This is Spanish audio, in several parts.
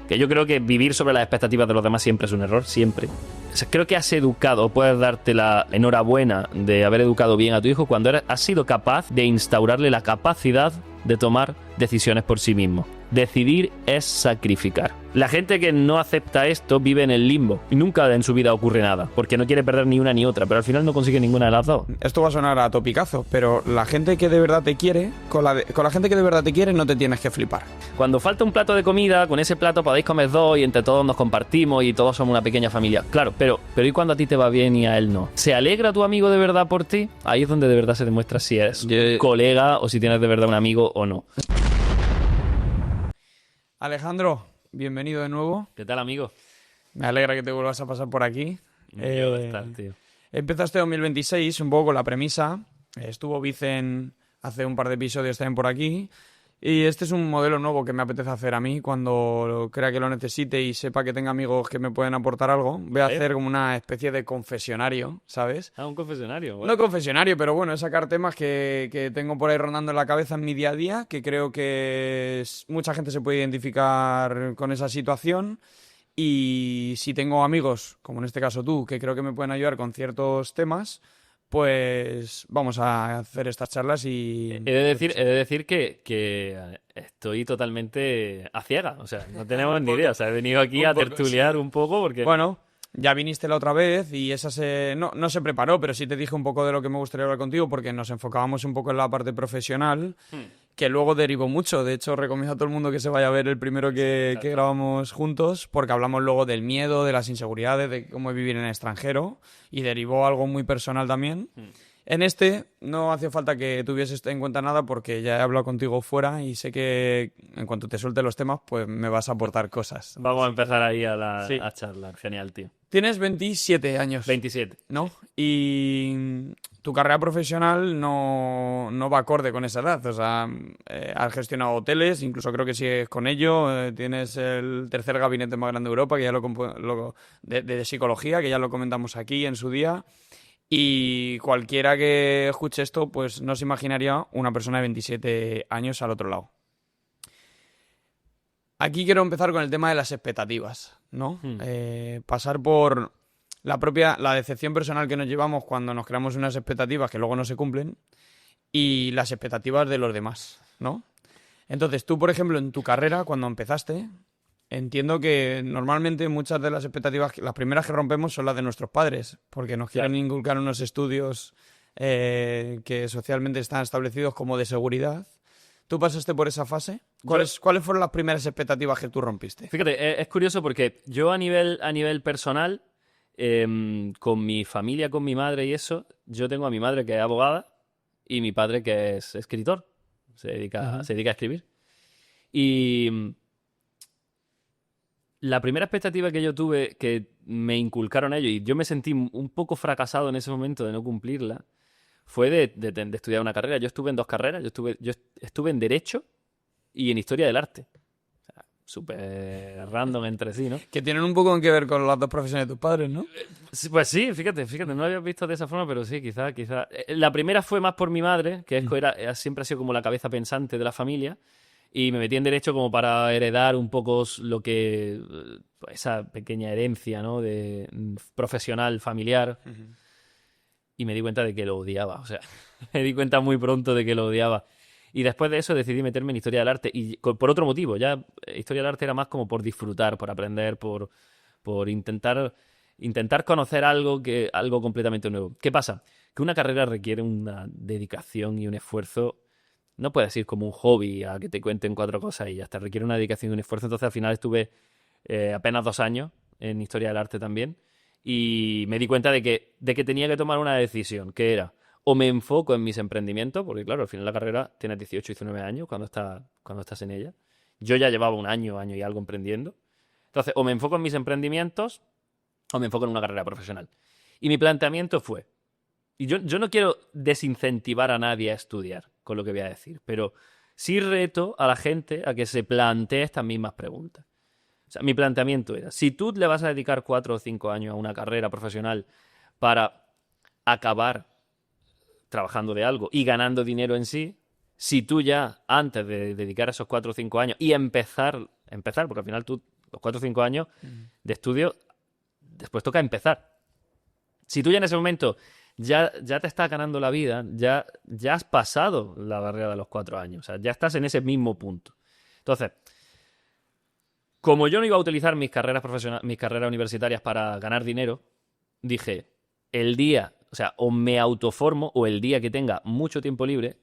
Que yo creo que vivir sobre las expectativas de los demás siempre es un error, siempre. O sea, creo que has educado, o puedes darte la enhorabuena de haber educado bien a tu hijo cuando has sido capaz de instaurarle la capacidad de tomar decisiones por sí mismo. Decidir es sacrificar. La gente que no acepta esto vive en el limbo y nunca en su vida ocurre nada, porque no quiere perder ni una ni otra, pero al final no consigue ninguna de las dos. Esto va a sonar a topicazo, pero la gente que de verdad te quiere, con la gente que de verdad te quiere no te tienes que flipar. Cuando falta un plato de comida, con ese plato podéis comer dos y entre todos nos compartimos y todos somos una pequeña familia. Claro, pero ¿y cuando a ti te va bien y a él no? ¿Se alegra tu amigo de verdad por ti? Ahí es donde de verdad se demuestra si eres colega o si tienes de verdad un amigo o no. Alejandro, bienvenido de nuevo. ¿Qué tal, amigo? Me alegra que te vuelvas a pasar por aquí. Tío. Empezaste 2026 un poco con la premisa. Estuvo Vicen hace un par de episodios también por aquí. Y este es un modelo nuevo que me apetece hacer a mí cuando crea que lo necesite y sepa que tenga amigos que me pueden aportar algo. Voy a hacer como una especie de confesionario, ¿sabes? Ah, un confesionario. Bueno. No confesionario, pero bueno, es sacar temas que tengo por ahí rondando en la cabeza en mi día a día, que creo que mucha gente se puede identificar con esa situación. Y si tengo amigos, como en este caso tú, que creo que me pueden ayudar con ciertos temas, pues vamos a hacer estas charlas y... He de decir que estoy totalmente a ciega, o sea, no tenemos ni idea, o sea, he venido aquí a tertuliar un poco porque... Bueno, ya viniste la otra vez y esa no se preparó, pero sí te dije un poco de lo que me gustaría hablar contigo porque nos enfocábamos un poco en la parte profesional, que luego derivó mucho. De hecho, recomiendo a todo el mundo que se vaya a ver el primero que grabamos juntos, porque hablamos luego del miedo, de las inseguridades, de cómo vivir en el extranjero, y derivó algo muy personal también. En este no hacía falta que tuvieses en cuenta nada porque ya he hablado contigo fuera y sé que en cuanto te suelte los temas, pues me vas a aportar cosas. Vamos a empezar ahí a charlar. Genial, tío. Tienes 27 años. 27. ¿No? Y tu carrera profesional no va acorde con esa edad. O sea, has gestionado hoteles, incluso creo que sigues con ello. Tienes el tercer gabinete más grande de Europa, que ya de psicología, que ya lo comentamos aquí en su día. Y cualquiera que escuche esto, pues no se imaginaría una persona de 27 años al otro lado. Aquí quiero empezar con el tema de las expectativas, ¿no? Pasar por la decepción personal que nos llevamos cuando nos creamos unas expectativas que luego no se cumplen y las expectativas de los demás, ¿no? Entonces, tú, por ejemplo, en tu carrera, cuando empezaste, entiendo que normalmente muchas de las expectativas, las primeras que rompemos son las de nuestros padres, porque nos quieren inculcar unos estudios que socialmente están establecidos como de seguridad. ¿Tú pasaste por esa fase? ¿Cuáles fueron las primeras expectativas que tú rompiste? Fíjate, es curioso porque yo a nivel personal, con mi familia, con mi madre y eso, yo tengo a mi madre que es abogada y mi padre que es escritor. Se dedica a escribir. Y la primera expectativa que yo tuve, que me inculcaron ellos, y yo me sentí un poco fracasado en ese momento de no cumplirla, fue de estudiar una carrera. Yo estuve en dos carreras. Yo estuve en Derecho y en Historia del Arte. O sea, súper random entre sí, ¿no? Que tienen un poco que ver con las dos profesiones de tus padres, ¿no? Pues sí, fíjate, no lo había visto de esa forma, pero sí, quizá. La primera fue más por mi madre, que siempre ha sido como la cabeza pensante de la familia, y me metí en Derecho como para heredar un poco lo que... esa pequeña herencia, ¿no? De profesional, familiar. Y me di cuenta de que lo odiaba, o sea, me di cuenta muy pronto de que lo odiaba. Y después de eso decidí meterme en Historia del Arte, y por otro motivo, ya Historia del Arte era más como por disfrutar, por aprender, por intentar conocer algo completamente nuevo. ¿Qué pasa? Que una carrera requiere una dedicación y un esfuerzo. No puedes ir como un hobby a que te cuenten 4 cosas y ya está, requiere una dedicación y un esfuerzo. Entonces al final estuve apenas 2 años en Historia del Arte también. Y me di cuenta de que tenía que tomar una decisión, que era, o me enfoco en mis emprendimientos, porque claro, al final de la carrera tienes 18, 19 años cuando estás en ella. Yo ya llevaba un año y algo emprendiendo. Entonces, o me enfoco en mis emprendimientos, o me enfoco en una carrera profesional. Y mi planteamiento fue, y yo no quiero desincentivar a nadie a estudiar, con lo que voy a decir, pero sí reto a la gente a que se plantee estas mismas preguntas. O sea, mi planteamiento era, si tú le vas a dedicar 4 o 5 años a una carrera profesional para acabar trabajando de algo y ganando dinero en sí, si tú ya, antes de dedicar esos 4 o 5 años y empezar, porque al final tú los 4 o 5 años de estudio, después toca empezar. Si tú ya en ese momento ya te estás ganando la vida, ya has pasado la barrera de los 4 años, o sea, ya estás en ese mismo punto. Entonces, como yo no iba a utilizar mis carreras universitarias para ganar dinero, dije, el día, o sea, o me autoformo o el día que tenga mucho tiempo libre,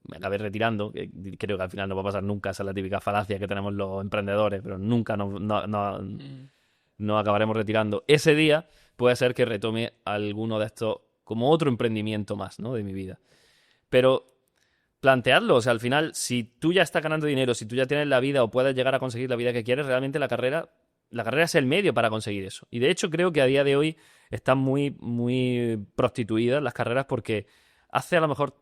me acabé retirando, que creo que al final no va a pasar nunca, esa es la típica falacia que tenemos los emprendedores, pero nunca no acabaremos retirando. Ese día puede ser que retome alguno de estos como otro emprendimiento más, ¿no?, de mi vida. Pero planteadlo, o sea, al final, si tú ya estás ganando dinero, si tú ya tienes la vida o puedes llegar a conseguir la vida que quieres, realmente la carrera es el medio para conseguir eso. Y de hecho creo que a día de hoy están muy, muy prostituidas las carreras porque hace a lo mejor,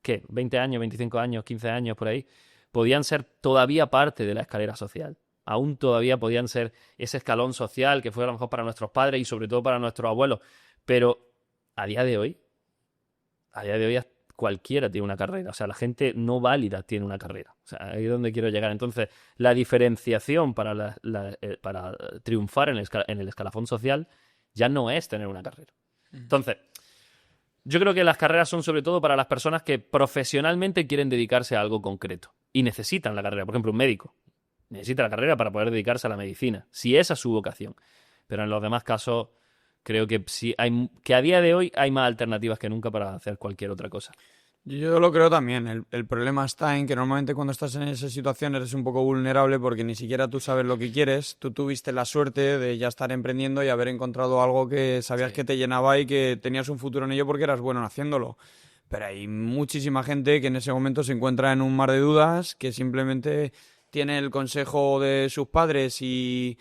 ¿qué? 20 años, 25 años, 15 años, por ahí, podían ser todavía parte de la escalera social. Aún todavía podían ser ese escalón social que fue a lo mejor para nuestros padres y sobre todo para nuestros abuelos. Pero a día de hoy cualquiera tiene una carrera. O sea, la gente no válida tiene una carrera. O sea, ahí es donde quiero llegar. Entonces, la diferenciación para triunfar en el escalafón social ya no es tener una carrera. Entonces, yo creo que las carreras son sobre todo para las personas que profesionalmente quieren dedicarse a algo concreto y necesitan la carrera. Por ejemplo, un médico necesita la carrera para poder dedicarse a la medicina, si esa es su vocación. Pero en los demás casos, creo que sí que a día de hoy hay más alternativas que nunca para hacer cualquier otra cosa. Yo lo creo también. El problema está en que normalmente cuando estás en esa situación eres un poco vulnerable porque ni siquiera tú sabes lo que quieres. Tú tuviste la suerte de ya estar emprendiendo y haber encontrado algo que sabías que te llenaba y que tenías un futuro en ello porque eras bueno haciéndolo. Pero hay muchísima gente que en ese momento se encuentra en un mar de dudas, que simplemente tiene el consejo de sus padres y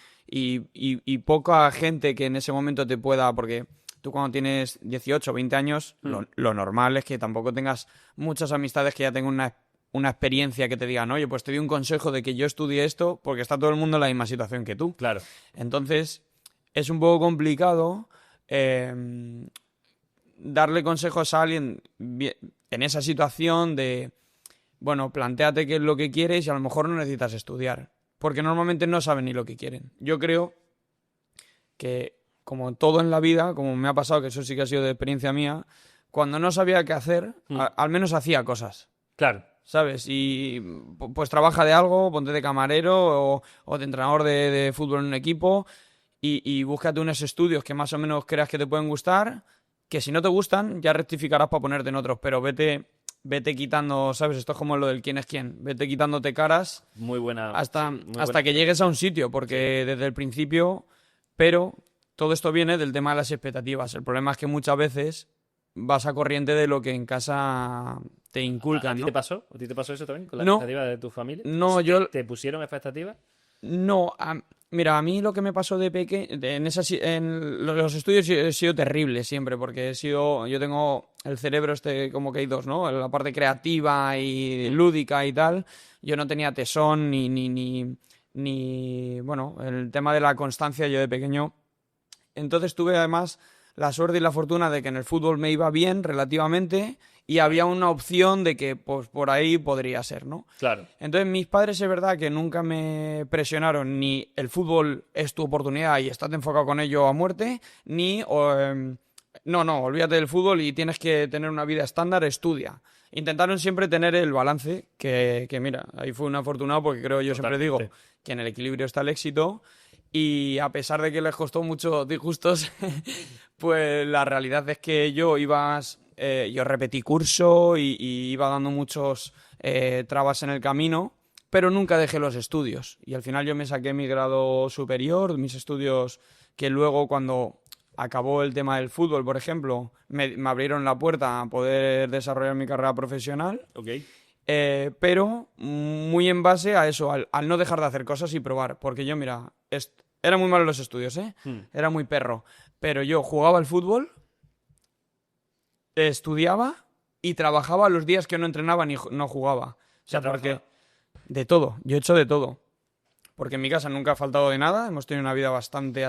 poca gente que en ese momento te pueda... porque tú cuando tienes 18 o 20 años, lo normal es que tampoco tengas muchas amistades que ya tengan una experiencia que te digan, oye, pues te doy un consejo de que yo estudie esto, porque está todo el mundo en la misma situación que tú. Claro. Entonces, es un poco complicado darle consejos a alguien en esa situación de, bueno, plantéate qué es lo que quieres y a lo mejor no necesitas estudiar, porque normalmente no saben ni lo que quieren. Yo creo que, como todo en la vida, como me ha pasado, que eso sí que ha sido de experiencia mía, cuando no sabía qué hacer, al menos hacía cosas. Claro. ¿Sabes? Y pues trabaja de algo, ponte de camarero o de entrenador de fútbol en un equipo y búscate unos estudios que más o menos creas que te pueden gustar, que si no te gustan ya rectificarás para ponerte en otros, pero vete quitando, ¿sabes? Esto es como lo del quién es quién. Vete quitándote caras muy buena, hasta buena. Que llegues a un sitio, porque desde el principio... Pero todo esto viene del tema de las expectativas. El problema es que muchas veces vas a corriente de lo que en casa te inculcan, ¿A ti ¿no? te pasó? ¿A ti te pasó eso también con las No. expectativas de tu familia? No, yo... ¿Te pusieron expectativas? No, mira, a mí lo que me pasó de pequeño, en los estudios he sido terrible siempre, porque yo tengo el cerebro como que hay dos, ¿no? La parte creativa y lúdica y tal. Yo no tenía tesón ni bueno, el tema de la constancia yo de pequeño. Entonces tuve además la suerte y la fortuna de que en el fútbol me iba bien relativamente y había una opción de que pues por ahí podría ser, ¿no? Claro. Entonces mis padres es verdad que nunca me presionaron ni el fútbol es tu oportunidad y estás enfocado con ello a muerte, ni no, olvídate del fútbol y tienes que tener una vida estándar, estudia. Intentaron siempre tener el balance, que mira, ahí fue un afortunado porque creo, yo siempre digo que en el equilibrio está el éxito y a pesar de que les costó muchos disgustos, pues la realidad es que yo repetí curso y iba dando muchos trabas en el camino, pero nunca dejé los estudios y al final yo me saqué mi grado superior, mis estudios que luego cuando... acabó el tema del fútbol, por ejemplo, me abrieron la puerta a poder desarrollar mi carrera profesional, pero muy en base a eso, al no dejar de hacer cosas y probar, porque yo, mira, era muy malo en los estudios, era muy perro, pero yo jugaba al fútbol, estudiaba y trabajaba los días que no entrenaba ni no jugaba. O sea, porque de todo, yo he hecho de todo. Porque en mi casa nunca ha faltado de nada, hemos tenido una vida bastante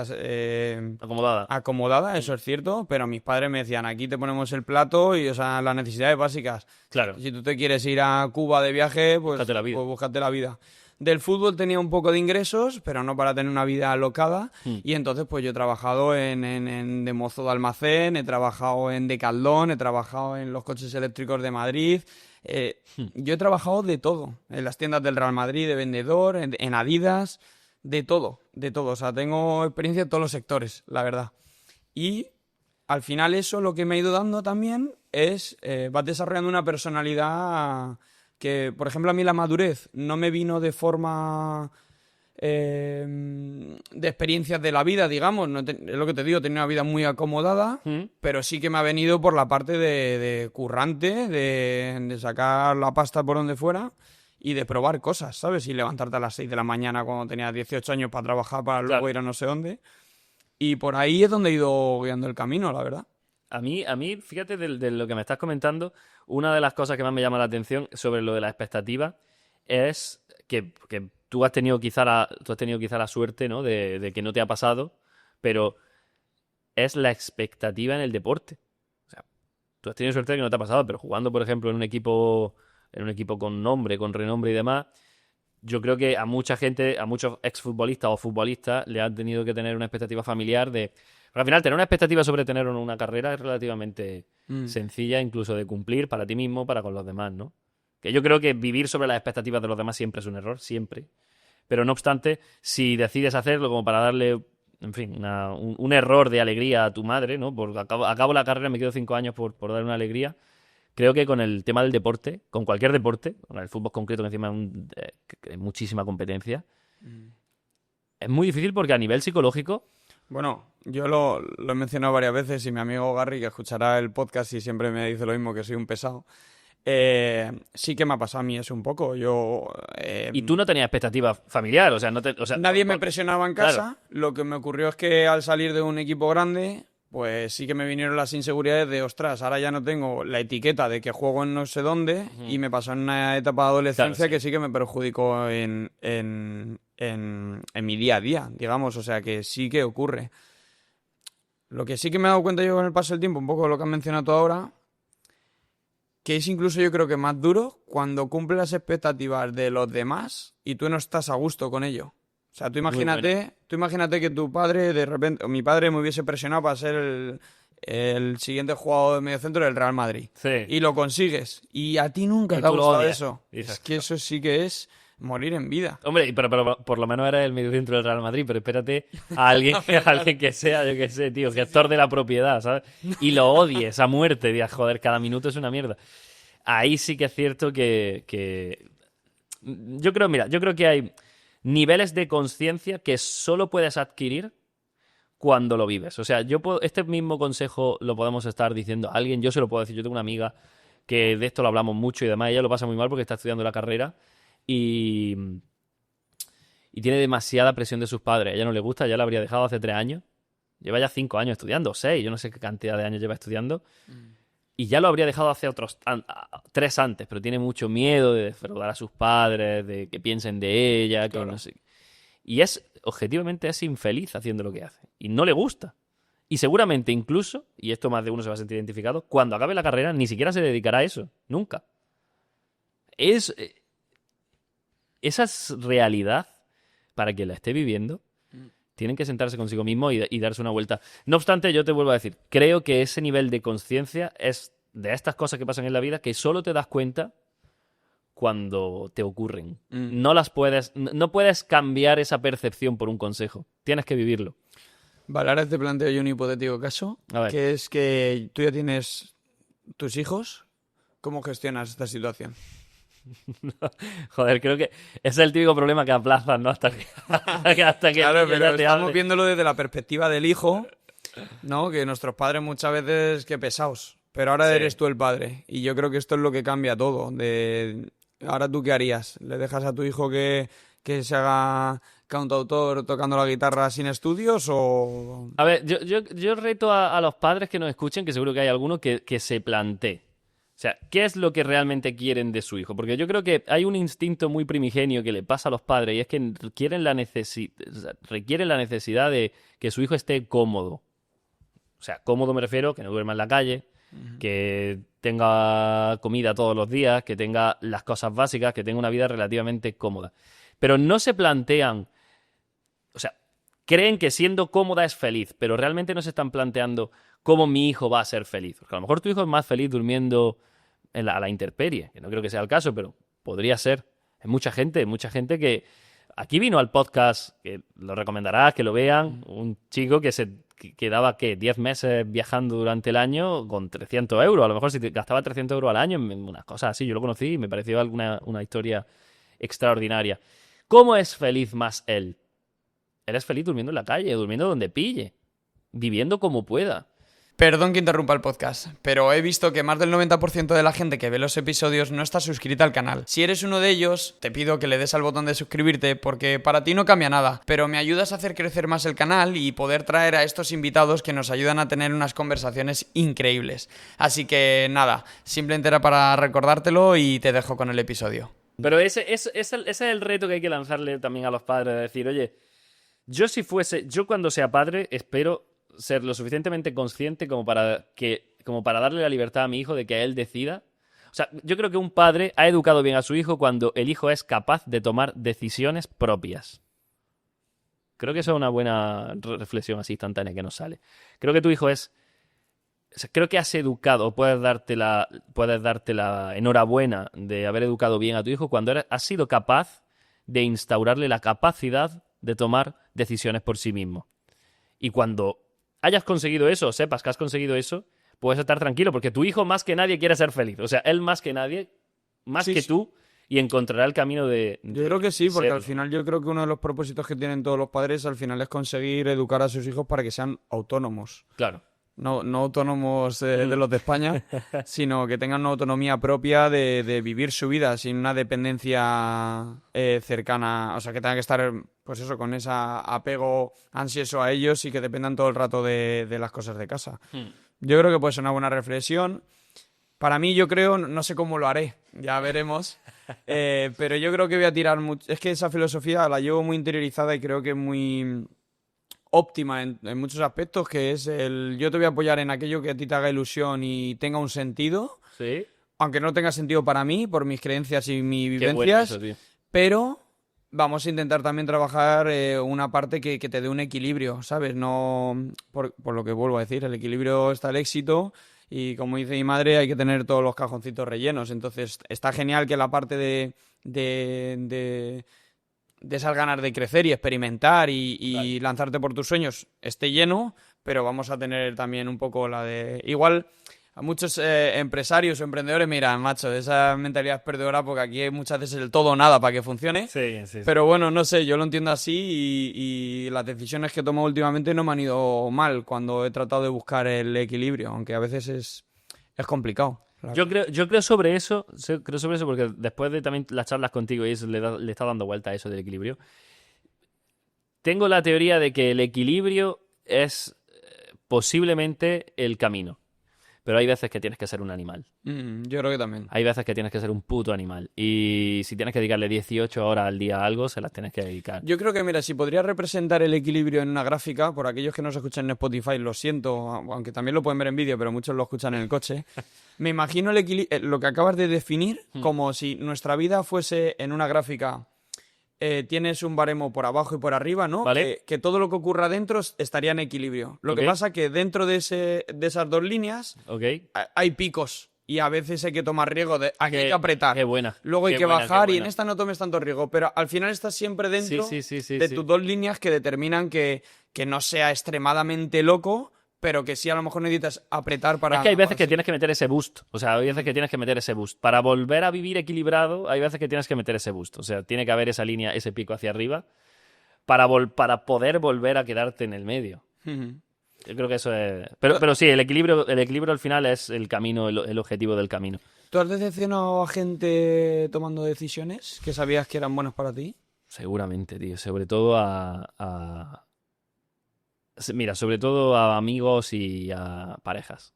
acomodada, eso es cierto, pero mis padres me decían, aquí te ponemos el plato y, o sea, las necesidades básicas. Claro. Si tú te quieres ir a Cuba de viaje, pues búscate la vida. Pues búscate la vida. del fútbol tenía un poco de ingresos, pero no para tener una vida alocada. Y entonces pues yo he trabajado de mozo de almacén, he trabajado en Decathlon, he trabajado en los coches eléctricos de Madrid. Yo he trabajado de todo, en las tiendas del Real Madrid, de vendedor, en Adidas, de todo. O sea, tengo experiencia en todos los sectores, la verdad. Y al final eso lo que me ha ido dando también es, vas desarrollando una personalidad que, por ejemplo, a mí la madurez no me vino de forma de experiencias de la vida, digamos. Es lo que te digo, tenía una vida muy acomodada, pero sí que me ha venido por la parte de currante, de sacar la pasta por donde fuera y de probar cosas, ¿sabes? Y levantarte a las 6 de la mañana cuando tenía 18 años para trabajar, para luego ir a no sé dónde. Y por ahí es donde he ido guiando el camino, la verdad. A mí, fíjate de lo que me estás comentando, una de las cosas que más me llama la atención sobre lo de las expectativas es que tú has tenido quizá la suerte, ¿no? de que no te ha pasado, pero es la expectativa en el deporte. O sea, tú has tenido suerte de que no te ha pasado, pero jugando, por ejemplo, en un equipo con nombre, con renombre y demás, yo creo que a mucha gente, a muchos exfutbolistas o futbolistas, le han tenido que tener una expectativa familiar de... Porque al final, tener una expectativa sobre tener una carrera es relativamente sencilla, incluso de cumplir para ti mismo, para con los demás, ¿no? Que yo creo que vivir sobre las expectativas de los demás siempre es un error, siempre. Pero no obstante, si decides hacerlo como para darle, en fin, un error de alegría a tu madre, ¿no? Porque acabo la carrera, me quedo 5 años por dar una alegría. Creo que con el tema del deporte, con cualquier deporte, con el fútbol concreto, que encima hay muchísima competencia, es muy difícil porque a nivel psicológico... Bueno, yo lo he mencionado varias veces y mi amigo Garry, que escuchará el podcast y siempre me dice lo mismo, que soy un pesado, sí que me ha pasado a mí eso un poco. Y tú no tenías expectativa familiar, o sea, nadie me presionaba en casa. Claro. Lo que me ocurrió es que al salir de un equipo grande, pues sí que me vinieron las inseguridades de, ostras, ahora ya no tengo la etiqueta de que juego en no sé dónde, y me pasó en una etapa de adolescencia que sí que me perjudicó en mi día a día, digamos, o sea que sí que ocurre. Lo que sí que me he dado cuenta yo con el paso del tiempo, un poco de lo que has mencionado tú ahora, que es incluso yo creo que más duro cuando cumples las expectativas de los demás y tú no estás a gusto con ello. O sea, tú imagínate que tu padre, de repente, o mi padre me hubiese presionado para ser el siguiente jugador de mediocentro del Real Madrid. Sí. Y lo consigues. Y a ti nunca te ha gustado eso. Es que eso sí que es morir en vida. Hombre, pero por lo menos era el mediocentro del Real Madrid, pero espérate a alguien que sea, yo qué sé, tío, gestor de la propiedad, ¿sabes? Y lo odies a muerte, digas, joder, cada minuto es una mierda. Ahí sí que es cierto que... Yo creo que hay niveles de conciencia que solo puedes adquirir cuando lo vives. O sea, este mismo consejo lo podemos estar diciendo a alguien, yo se lo puedo decir, yo tengo una amiga que de esto lo hablamos mucho y demás, ella lo pasa muy mal porque está estudiando la carrera y tiene demasiada presión de sus padres. A ella no le gusta, ya la habría dejado hace 3 años. Lleva ya 5 años estudiando, 6, yo no sé qué cantidad de años lleva estudiando. Y ya lo habría dejado hace otros 3 antes, pero tiene mucho miedo de defraudar a sus padres, de que piensen de ella, que no sé. Y objetivamente es infeliz haciendo lo que hace. Y no le gusta. Y seguramente incluso, y esto más de uno se va a sentir identificado, cuando acabe la carrera ni siquiera se dedicará a eso. Nunca. Esa es realidad para quien la esté viviendo. Tienen que sentarse consigo mismo y darse una vuelta. No obstante, yo te vuelvo a decir, creo que ese nivel de conciencia es de estas cosas que pasan en la vida que solo te das cuenta cuando te ocurren. No puedes cambiar esa percepción por un consejo. Tienes que vivirlo. Vale, ahora te planteo yo un hipotético caso, que es que tú ya tienes tus hijos. ¿Cómo gestionas esta situación? Joder, creo que ese es el típico problema que aplazan, ¿no? Hasta que claro, pero estamos viéndolo desde la perspectiva del hijo, ¿no? Que nuestros padres muchas veces, qué pesados. Pero ahora eres tú el padre. Y yo creo que esto es lo que cambia todo. Ahora tú, ¿qué harías? ¿Le dejas a tu hijo que se haga cantautor tocando la guitarra sin estudios o...? A ver, yo reto a los padres que nos escuchen, que seguro que hay alguno, que se plantee. O sea, ¿qué es lo que realmente quieren de su hijo? Porque yo creo que hay un instinto muy primigenio que le pasa a los padres y es que requieren la necesidad de que su hijo esté cómodo. O sea, cómodo me refiero, que no duerma en la calle, que tenga comida todos los días, que tenga las cosas básicas, que tenga una vida relativamente cómoda. pero no se plantean, o sea, creen que siendo cómoda es feliz, pero realmente no se están planteando cómo mi hijo va a ser feliz. Porque a lo mejor tu hijo es más feliz durmiendo a la intemperie, que no creo que sea el caso, pero podría ser. Hay mucha gente que... Aquí vino al podcast, que lo recomendarás, que lo vean, un chico que se quedaba, 10 meses viajando durante el año con 300 euros. A lo mejor si gastaba 300 euros al año en unas cosas así, yo lo conocí y me pareció una historia extraordinaria. ¿Cómo es feliz más él? Él es feliz durmiendo en la calle, durmiendo donde pille, viviendo como pueda. Perdón que interrumpa el podcast, pero he visto que más del 90% de la gente que ve los episodios no está suscrita al canal. Si eres uno de ellos, te pido que le des al botón de suscribirte porque para ti no cambia nada, pero me ayudas a hacer crecer más el canal y poder traer a estos invitados que nos ayudan a tener unas conversaciones increíbles. Así que nada, simplemente era para recordártelo y te dejo con el episodio. Pero ese es el reto que hay que lanzarle también a los padres, de decir, oye, yo cuando sea padre espero ser lo suficientemente consciente como para darle la libertad a mi hijo de que él decida. O sea, yo creo que un padre ha educado bien a su hijo cuando el hijo es capaz de tomar decisiones propias. Creo que eso es una buena reflexión así instantánea que nos sale. Creo que tu hijo creo que has educado, puedes darte la enhorabuena de haber educado bien a tu hijo cuando has sido capaz de instaurarle la capacidad de tomar decisiones por sí mismo. Y cuando hayas conseguido eso, sepas que has conseguido eso, puedes estar tranquilo, porque tu hijo más que nadie quiere ser feliz. O sea, él más que nadie, más que tú, y encontrará el camino de yo creo que sí, porque serlo. al final yo creo que uno de los propósitos que tienen todos los padres al final es conseguir educar a sus hijos para que sean autónomos. Claro. No autónomos de los de España, sino que tengan una autonomía propia de vivir su vida sin una dependencia cercana. O sea, que tengan que estar, pues eso, con ese apego ansioso a ellos y que dependan todo el rato de las cosas de casa. Yo creo que puede ser una buena reflexión. Para mí, yo creo, no sé cómo lo haré, ya veremos. Pero yo creo que voy a tirar mucho. Es que esa filosofía la llevo muy interiorizada y creo que es muy óptima en muchos aspectos, que es yo te voy a apoyar en aquello que a ti te haga ilusión y tenga un sentido, Sí. aunque no tenga sentido para mí, por mis creencias y mis Qué bueno vivencias, eso, tío. pero vamos a intentar también trabajar una parte que te dé un equilibrio, ¿sabes? No, por lo que vuelvo a decir, el equilibrio está el éxito y como dice mi madre, hay que tener todos los cajoncitos rellenos, entonces está genial que la parte de esas ganas de crecer y experimentar y lanzarte por tus sueños esté lleno, pero vamos a tener también un poco la de... Igual a muchos empresarios o emprendedores me dirán, macho, esa mentalidad es perdedora porque aquí hay muchas veces el todo o nada para que funcione. Sí. Pero bueno, no sé, yo lo entiendo así y las decisiones que he tomado últimamente no me han ido mal cuando he tratado de buscar el equilibrio, aunque a veces es complicado. Claro. Yo creo sobre eso, porque después de también las charlas contigo y eso le está dando vuelta a eso del equilibrio. Tengo la teoría de que el equilibrio es posiblemente el camino. Pero hay veces que tienes que ser un animal. Yo creo que también. Hay veces que tienes que ser un puto animal. Y si tienes que dedicarle 18 horas al día a algo, se las tienes que dedicar. Yo creo que, mira, si podría representar el equilibrio en una gráfica, por aquellos que no se escuchan en Spotify, lo siento, aunque también lo pueden ver en vídeo, pero muchos lo escuchan en el coche. Me imagino lo que acabas de definir como si nuestra vida fuese en una gráfica. Tienes un baremo por abajo y por arriba, ¿no? Vale. Que todo lo que ocurra dentro estaría en equilibrio. Lo que pasa que dentro de esas dos líneas hay picos y a veces hay que tomar riesgo. Aquí hay que apretar. Qué buena. Luego hay Qué que buena, bajar qué y en buena. esta no tomes tanto riesgo. Pero al final estás siempre dentro de tus dos líneas que determinan que no sea extremadamente loco, pero que sí a lo mejor necesitas apretar para... Es que hay veces que tienes que meter ese boost. O sea, hay veces que tienes que meter ese boost. Para volver a vivir equilibrado, hay veces que tienes que meter ese boost. O sea, tiene que haber esa línea, ese pico hacia arriba, para poder volver a quedarte en el medio. Yo creo que eso es... Pero sí, el equilibrio al final es el camino, el objetivo del camino. ¿Tú has decepcionado a gente tomando decisiones que sabías que eran buenas para ti? Seguramente, tío. Sobre todo Mira, sobre todo a amigos y a parejas.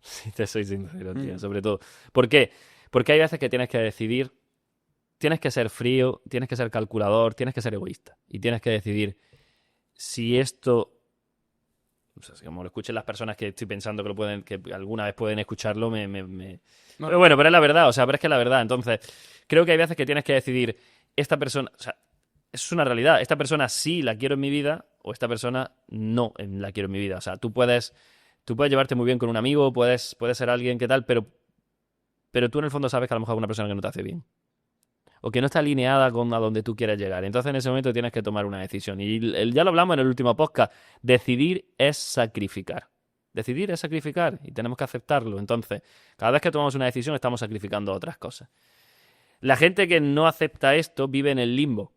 Si te soy sincero, tío. Sobre todo. ¿Por qué? Porque hay veces que tienes que decidir, tienes que ser frío, tienes que ser calculador, tienes que ser egoísta. Y tienes que decidir si esto... O sea, como lo escuchen las personas que estoy pensando que alguna vez pueden escucharlo, Pero bueno, pero es la verdad, o sea, pero es que es la verdad. Entonces, creo que hay veces que tienes que decidir, esta persona... O sea, eso es una realidad. Esta persona sí la quiero en mi vida o esta persona no la quiero en mi vida. O sea, tú puedes llevarte muy bien con un amigo, puedes ser alguien que tal, pero tú en el fondo sabes que a lo mejor es una persona que no te hace bien. O que no está alineada con a donde tú quieres llegar. Entonces en ese momento tienes que tomar una decisión. Y ya lo hablamos en el último podcast. Decidir es sacrificar. Decidir es sacrificar y tenemos que aceptarlo. Entonces, cada vez que tomamos una decisión estamos sacrificando otras cosas. La gente que no acepta esto vive en el limbo.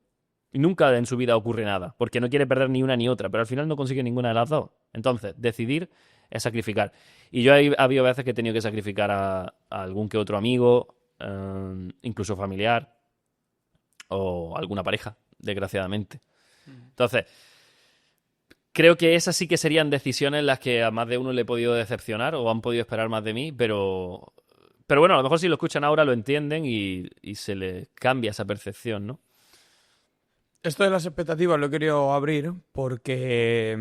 Y nunca en su vida ocurre nada, porque no quiere perder ni una ni otra, pero al final no consigue ninguna de las dos. Entonces, decidir es sacrificar. Y yo ha habido veces que he tenido que sacrificar a algún que otro amigo, incluso familiar, o alguna pareja, desgraciadamente. Entonces, creo que esas sí que serían decisiones en las que a más de uno le he podido decepcionar o han podido esperar más de mí, pero bueno, a lo mejor si lo escuchan ahora lo entienden y se les cambia esa percepción, ¿no? Esto de las expectativas lo he querido abrir porque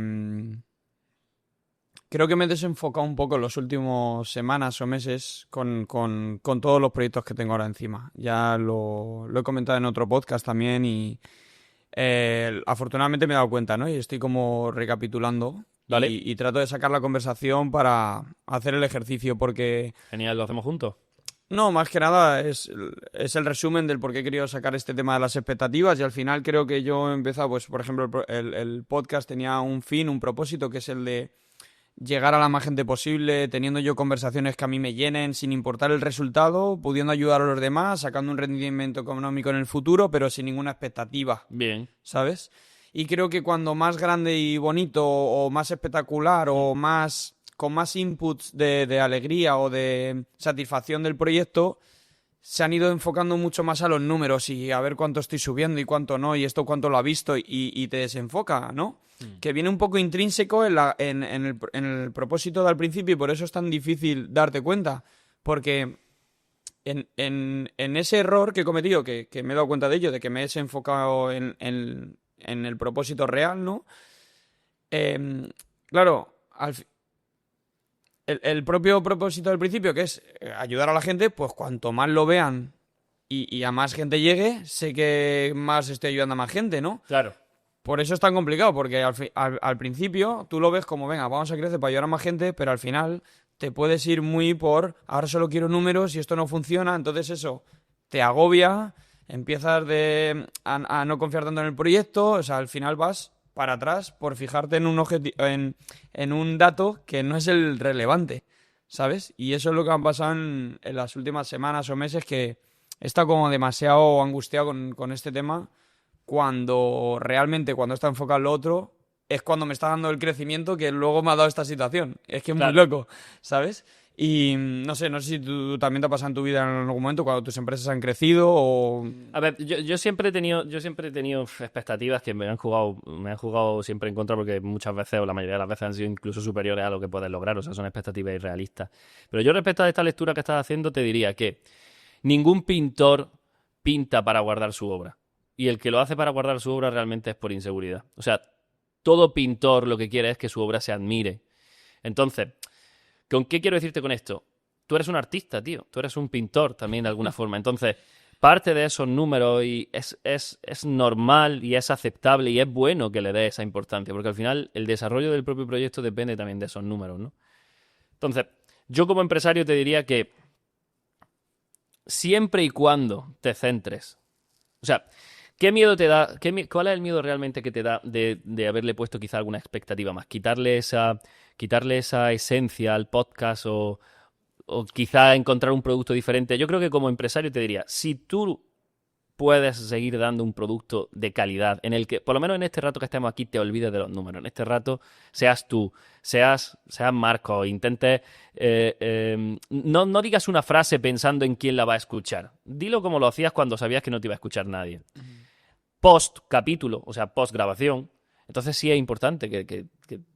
creo que me he desenfocado un poco en las últimas semanas o meses con todos los proyectos que tengo ahora encima. Ya lo he comentado en otro podcast también y afortunadamente me he dado cuenta, ¿no? Y estoy como recapitulando. Vale. Y trato de sacar la conversación para hacer el ejercicio porque... Genial, ¿lo hacemos juntos? No, más que nada es el resumen del por qué he querido sacar este tema de las expectativas y al final creo que yo he empezado, pues por ejemplo, el podcast tenía un fin, un propósito, que es el de llegar a la más gente posible, teniendo yo conversaciones que a mí me llenen, sin importar el resultado, pudiendo ayudar a los demás, sacando un rendimiento económico en el futuro, pero sin ninguna expectativa. Bien. ¿Sabes? Y creo que cuando más grande y bonito o más espectacular o más con más inputs de alegría o de satisfacción del proyecto, se han ido enfocando mucho más a los números y a ver cuánto estoy subiendo y cuánto no, y esto cuánto lo ha visto, y te desenfoca, ¿no? Que viene un poco intrínseco en el propósito del principio y por eso es tan difícil darte cuenta, porque en ese error que he cometido, que me he dado cuenta de ello, de que me he desenfocado en el propósito real, ¿no? Claro, el propio propósito del principio, que es ayudar a la gente, pues cuanto más lo vean y a más gente llegue, sé que más estoy ayudando a más gente, ¿no? Claro. Por eso es tan complicado, porque al principio tú lo ves como, venga, vamos a crecer para ayudar a más gente, pero al final te puedes ir muy por, ahora solo quiero números y esto no funciona, entonces eso te agobia, empiezas a no confiar tanto en el proyecto, o sea, al final vas para atrás por fijarte en en un dato que no es el relevante, ¿sabes? Y eso es lo que me ha pasado en las últimas semanas o meses, que he estado como demasiado angustiado con este tema, cuando realmente cuando está enfocado en lo otro es cuando me está dando el crecimiento que luego me ha dado esta situación. Es que es muy loco, ¿sabes? Y no sé si tú también te ha pasado en tu vida en algún momento cuando tus empresas han crecido o... A ver, yo siempre he tenido expectativas que me han jugado siempre en contra, porque muchas veces, o la mayoría de las veces, han sido incluso superiores a lo que puedes lograr. O sea, son expectativas irrealistas. Pero yo, respecto a esta lectura que estás haciendo, te diría que ningún pintor pinta para guardar su obra. Y el que lo hace para guardar su obra realmente es por inseguridad. O sea, todo pintor lo que quiere es que su obra se admire. Entonces, ¿con qué quiero decirte con esto? Tú eres un artista, tío. Tú eres un pintor también de alguna forma. Entonces, parte de esos números y es normal y es aceptable y es bueno que le des esa importancia, porque al final el desarrollo del propio proyecto depende también de esos números, ¿no? Entonces, yo como empresario te diría que siempre y cuando te centres, o sea, ¿qué miedo te da? ¿Cuál es el miedo realmente que te da de haberle puesto quizá alguna expectativa más? Quitarle esa esencia al podcast o quizá encontrar un producto diferente. Yo creo que como empresario te diría, si tú puedes seguir dando un producto de calidad en el que, por lo menos en este rato que estemos aquí, te olvides de los números. En este rato seas tú, seas Marco, intentes... no digas una frase pensando en quién la va a escuchar. Dilo como lo hacías cuando sabías que no te iba a escuchar nadie. Post capítulo, o sea, post grabación, entonces sí es importante que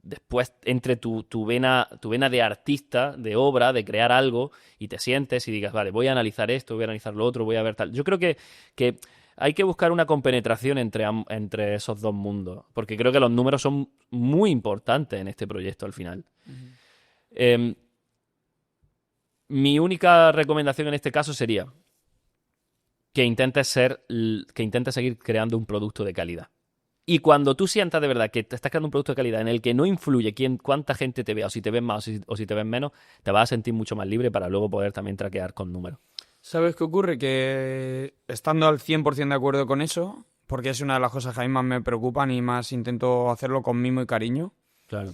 después entre tu vena de artista, de obra, de crear algo, y te sientes y digas, vale, voy a analizar esto, voy a analizar lo otro, voy a ver tal. Yo creo que hay que buscar una compenetración entre esos dos mundos, porque creo que los números son muy importantes en este proyecto al final. Mi única recomendación en este caso sería, que intentes seguir creando un producto de calidad. Y cuando tú sientas de verdad que te estás creando un producto de calidad en el que no influye cuánta gente te vea, o si te ven más o si te ven menos, te vas a sentir mucho más libre para luego poder también traquear con números. ¿Sabes qué ocurre? Que estando al 100% de acuerdo con eso, porque es una de las cosas que a mí más me preocupan y más intento hacerlo con mimo y cariño. Claro.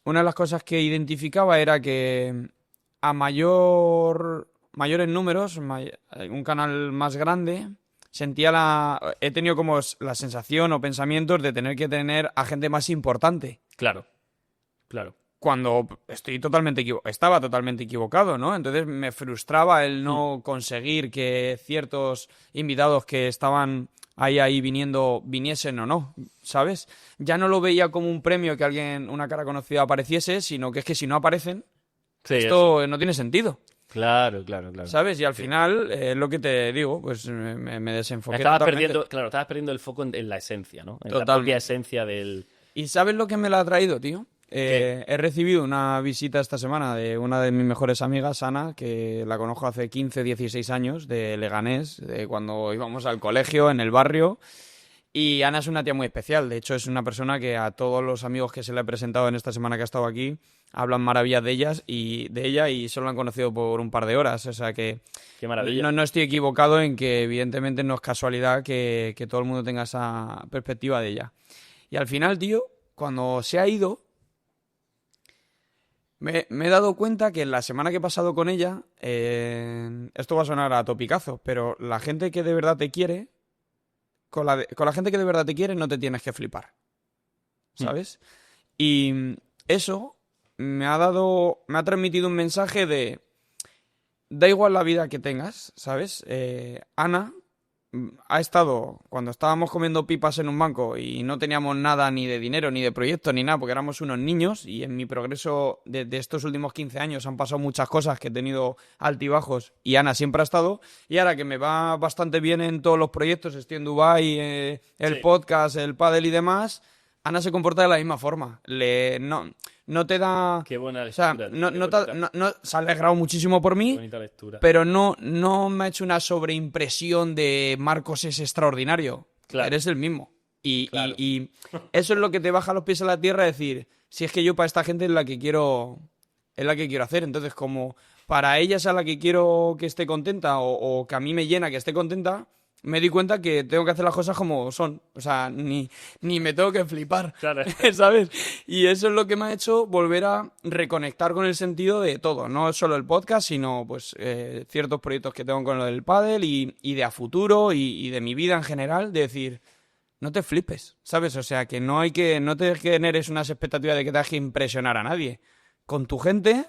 Una de las cosas que identificaba era que a mayores números, un canal más grande, he tenido como la sensación o pensamientos de tener que tener a gente más importante. Claro, claro. Cuando estaba totalmente equivocado, ¿no? Entonces me frustraba el no conseguir que ciertos invitados que estaban ahí viniesen o no, ¿sabes? Ya no lo veía como un premio que una cara conocida apareciese, sino que es que si no aparecen, Sí, esto no tiene sentido. Claro. ¿Sabes? Y al final, es lo que te digo, pues me desenfoqué Estabas totalmente. perdiendo el foco en la esencia, ¿no? En la Totalmente. propia esencia del... ¿Y sabes lo que me la ha traído, tío? ¿Qué? He recibido una visita esta semana de una de mis mejores amigas, Ana, que la conozco hace 15, 16 años, de Leganés, de cuando íbamos al colegio, en el barrio. Y Ana es una tía muy especial. De hecho, es una persona que a todos los amigos que se le he presentado en esta semana que ha estado aquí hablan maravillas de ella y solo la han conocido por un par de horas. O sea que Qué maravilla. no estoy equivocado en que evidentemente no es casualidad que todo el mundo tenga esa perspectiva de ella. Y al final, tío, cuando se ha ido, me he dado cuenta que en la semana que he pasado con ella, esto va a sonar a topicazo, pero la gente que de verdad te quiere, con la gente que de verdad te quiere no te tienes que flipar, ¿sabes? Y eso me ha transmitido un mensaje de, da igual la vida que tengas, ¿sabes? Ana ha estado, cuando estábamos comiendo pipas en un banco y no teníamos nada ni de dinero, ni de proyecto, ni nada, porque éramos unos niños y en mi progreso de estos últimos 15 años han pasado muchas cosas que he tenido altibajos y Ana siempre ha estado. Y ahora que me va bastante bien en todos los proyectos, estoy en Dubái, el podcast, el pádel y demás, Ana se comporta de la misma forma. No te da... Qué buena O sea, lectura. se ha alegrado muchísimo por Qué mí, bonita lectura. pero no me ha hecho una sobreimpresión de Marcos es extraordinario. Claro. Eres el mismo. Claro. Y eso es lo que te baja los pies a la tierra, decir, si es que yo para esta gente es la que quiero hacer. Entonces, como para ella es a la que quiero que esté contenta o que a mí me llena que esté contenta, me di cuenta que tengo que hacer las cosas como son. O sea, ni me tengo que flipar. Claro. ¿Sabes? Y eso es lo que me ha hecho volver a reconectar con el sentido de todo. No solo el podcast, sino pues ciertos proyectos que tengo con lo del pádel y de a futuro y de mi vida en general. De decir, no te flipes, ¿sabes? O sea, que no te generes unas expectativas de que tengas que impresionar a nadie. Con tu gente...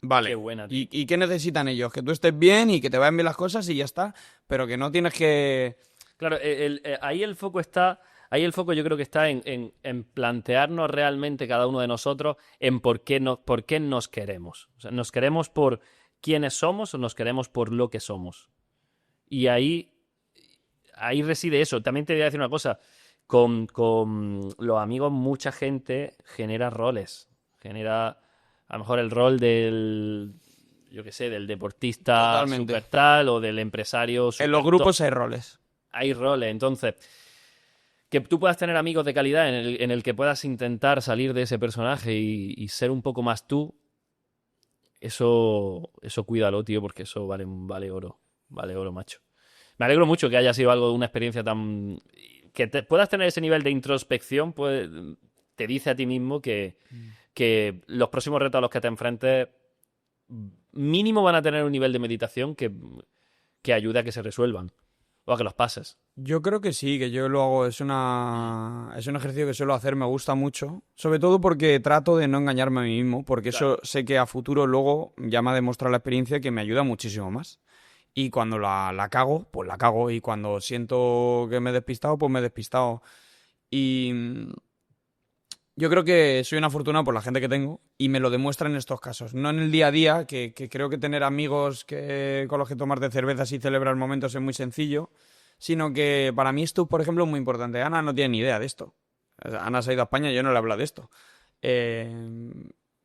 Vale. Qué buena, tío. ¿Y qué necesitan ellos? Que tú estés bien y que te vayan bien las cosas y ya está. Pero que no tienes que... Claro, ahí el foco está... Ahí el foco yo creo que está en plantearnos realmente cada uno de nosotros en por qué nos queremos. O sea, ¿nos queremos por quiénes somos o nos queremos por lo que somos? Y ahí reside eso. También te voy a decir una cosa. Con los amigos mucha gente genera roles. Genera a lo mejor el rol del... yo qué sé, del deportista Totalmente. super tal o del empresario super En los grupos hay roles. Hay roles, entonces que tú puedas tener amigos de calidad en el que puedas intentar salir de ese personaje y ser un poco más tú, eso cuídalo, tío, porque eso vale oro, macho. Me alegro mucho que haya sido una experiencia tan... que puedas tener ese nivel de introspección, pues te dice a ti mismo que los próximos retos a los que te enfrentes mínimo van a tener un nivel de meditación que ayude a que se resuelvan o a que los pases. Yo creo que sí, que yo lo hago. Es un ejercicio que suelo hacer, me gusta mucho. Sobre todo porque trato de no engañarme a mí mismo, porque Claro. eso sé que a futuro luego ya me ha demostrado la experiencia que me ayuda muchísimo más. Y cuando la cago, pues la cago. Y cuando siento que me he despistado, pues me he despistado. Y yo creo que soy una afortunada por la gente que tengo y me lo demuestra en estos casos. No en el día a día, que creo que tener amigos con los que tomarte cervezas y celebrar momentos es muy sencillo, sino que para mí esto, por ejemplo, es muy importante. Ana no tiene ni idea de esto. O sea, Ana se ha ido a España y yo no le he hablado de esto.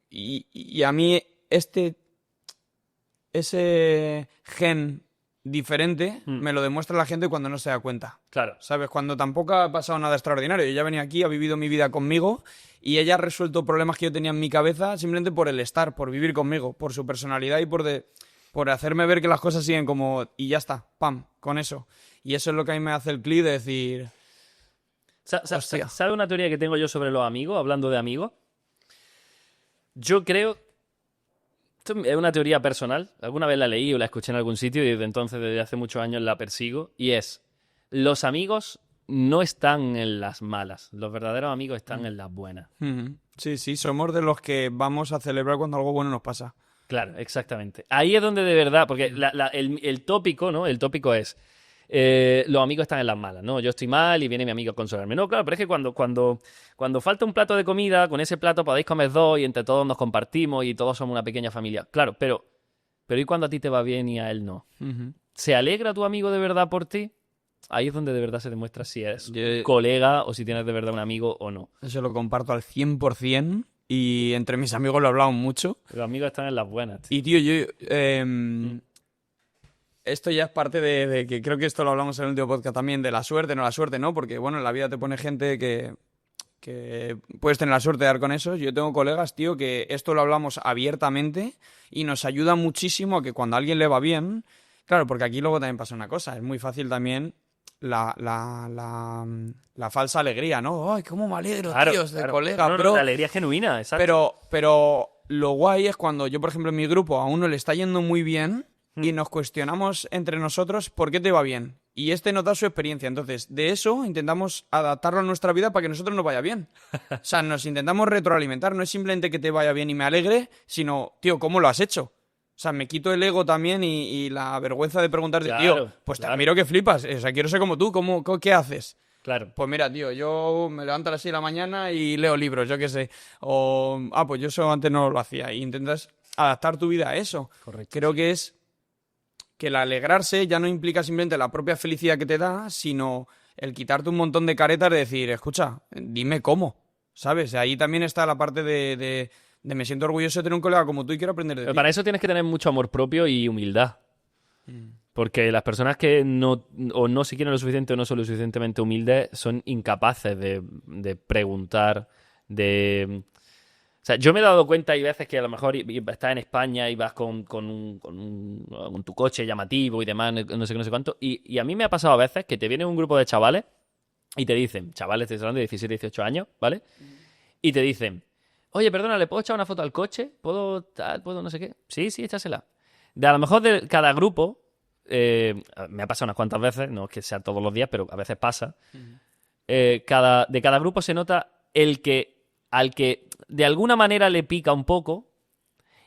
Y a mí este ese gen diferente me lo demuestra la gente cuando no se da cuenta. Claro. ¿Sabes? Cuando tampoco ha pasado nada extraordinario. Yo ya venía aquí, ha vivido mi vida conmigo y ella ha resuelto problemas que yo tenía en mi cabeza simplemente por el estar, por vivir conmigo, por su personalidad y por hacerme ver que las cosas siguen como... Y ya está, pam, con eso. Y eso es lo que a mí me hace el clic de decir... ¿Sabe una teoría que tengo yo sobre los amigos, hablando de amigos? Yo creo... Esto es una teoría personal. Alguna vez la leí o la escuché en algún sitio y desde entonces, desde hace muchos años, la persigo. Y es, los amigos no están en las malas. Los verdaderos amigos están en las buenas. Sí, somos de los que vamos a celebrar cuando algo bueno nos pasa. Claro, exactamente. Ahí es donde de verdad, porque el tópico, ¿no? El tópico es, los amigos están en las malas, ¿no? Yo estoy mal y viene mi amigo a consolarme. No, claro, pero es que cuando falta un plato de comida, con ese plato podéis comer dos y entre todos nos compartimos y todos somos una pequeña familia. Claro, pero ¿y cuando a ti te va bien y a él no? ¿Se alegra tu amigo de verdad por ti? Ahí es donde de verdad se demuestra si eres colega o si tienes de verdad un amigo o no. Eso lo comparto al 100%. Y entre mis amigos lo hablamos mucho. Los amigos están en las buenas, tío. Y tío, yo... Esto ya es parte de que creo que esto lo hablamos en el último podcast también, de la suerte, no la suerte, ¿no? Porque, bueno, en la vida te pone gente que puedes tener la suerte de dar con eso. Yo tengo colegas, tío, que esto lo hablamos abiertamente y nos ayuda muchísimo a que cuando a alguien le va bien... Claro, porque aquí luego también pasa una cosa. Es muy fácil también... La falsa alegría, ¿no? ¡Ay, cómo me alegro, claro, tíos, de claro. colega! No, la alegría genuina, exacto. Pero lo guay es cuando yo, por ejemplo, en mi grupo a uno le está yendo muy bien y nos cuestionamos entre nosotros por qué te va bien. Y nos da su experiencia. Entonces, de eso intentamos adaptarlo a nuestra vida para que a nosotros nos vaya bien. O sea, nos intentamos retroalimentar. No es simplemente que te vaya bien y me alegre, sino, tío, ¿cómo lo has hecho? O sea, me quito el ego también y la vergüenza de preguntarte, claro, tío, pues te admiro que flipas. O sea, quiero ser como tú. ¿Qué haces? Claro. Pues mira, tío, yo me levanto a las 6 de la mañana y leo libros, yo qué sé. O, pues yo eso antes no lo hacía. Y intentas adaptar tu vida a eso. Correcto. Creo que es que el alegrarse ya no implica simplemente la propia felicidad que te da, sino el quitarte un montón de caretas de decir, escucha, dime cómo, ¿sabes? Ahí también está la parte de me siento orgulloso de tener un colega como tú y quiero aprender de ti. Para eso tienes que tener mucho amor propio y humildad. Porque las personas que no se quieren lo suficiente o no son lo suficientemente humildes son incapaces de preguntar, O sea, yo me he dado cuenta, hay veces que a lo mejor estás en España y vas con tu coche llamativo y demás, no sé qué, no sé cuánto, y a mí me ha pasado a veces que te viene un grupo de chavales y te dicen, chavales, te estoy hablando de 17, 18 años, ¿vale? Y te dicen, oye, perdona, ¿le puedo echar una foto al coche? ¿Puedo no sé qué? Sí, échasela. A lo mejor de cada grupo, me ha pasado unas cuantas veces, no es que sea todos los días, pero a veces pasa, de cada grupo se nota al que de alguna manera le pica un poco